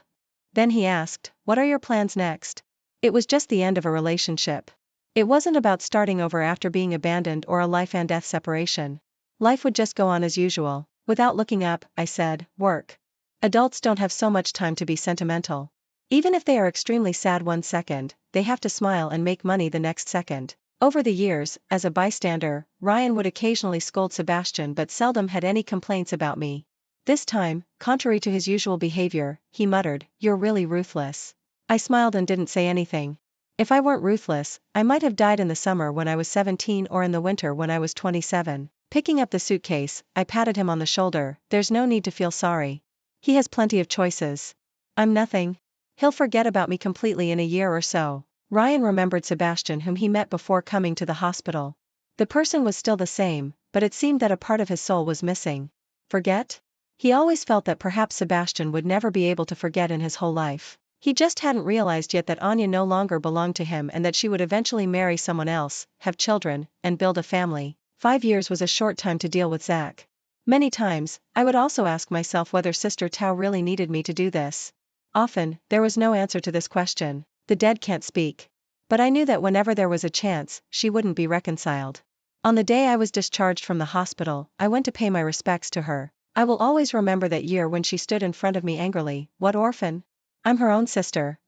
Then he asked, "What are your plans next?" It was just the end of a relationship. It wasn't about starting over after being abandoned or a life and death separation. Life would just go on as usual. Without looking up, I said, "Work." Adults don't have so much time to be sentimental. Even if they are extremely sad one second, they have to smile and make money the next second. Over the years, as a bystander, Ryan would occasionally scold Sebastian but seldom had any complaints about me. This time, contrary to his usual behavior, he muttered, "You're really ruthless." I smiled and didn't say anything. If I weren't ruthless, I might have died in the summer when I was 17 or in the winter when I was 27. Picking up the suitcase, I patted him on the shoulder. There's no need to feel sorry. He has plenty of choices. I'm nothing. He'll forget about me completely in a year or so. Ryan remembered Sebastian, whom he met before coming to the hospital. The person was still the same, but it seemed that a part of his soul was missing. Forget? He always felt that perhaps Sebastian would never be able to forget in his whole life. He just hadn't realized yet that Anya no longer belonged to him and that she would eventually marry someone else, have children, and build a family. 5 years was a short time to deal with Zach. Many times, I would also ask myself whether Sister Tao really needed me to do this. Often, there was no answer to this question. The dead can't speak. But I knew that whenever there was a chance, she wouldn't be reconciled. On the day I was discharged from the hospital, I went to pay my respects to her. I will always remember that year when she stood in front of me angrily. What orphan? I'm her own sister.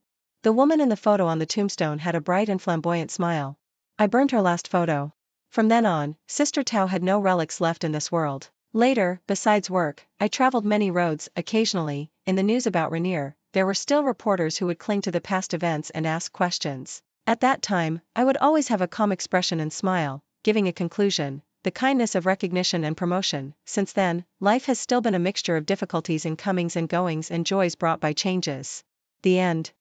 The woman in the photo on the tombstone had a bright and flamboyant smile. I burned her last photo. From then on, Sister Tao had no relics left in this world. Later, besides work, I traveled many roads. Occasionally, in the news about Rainier, there were still reporters who would cling to the past events and ask questions. At that time, I would always have a calm expression and smile, giving a conclusion, the kindness of recognition and promotion. Since then, life has still been a mixture of difficulties and comings and goings and joys brought by changes. The end.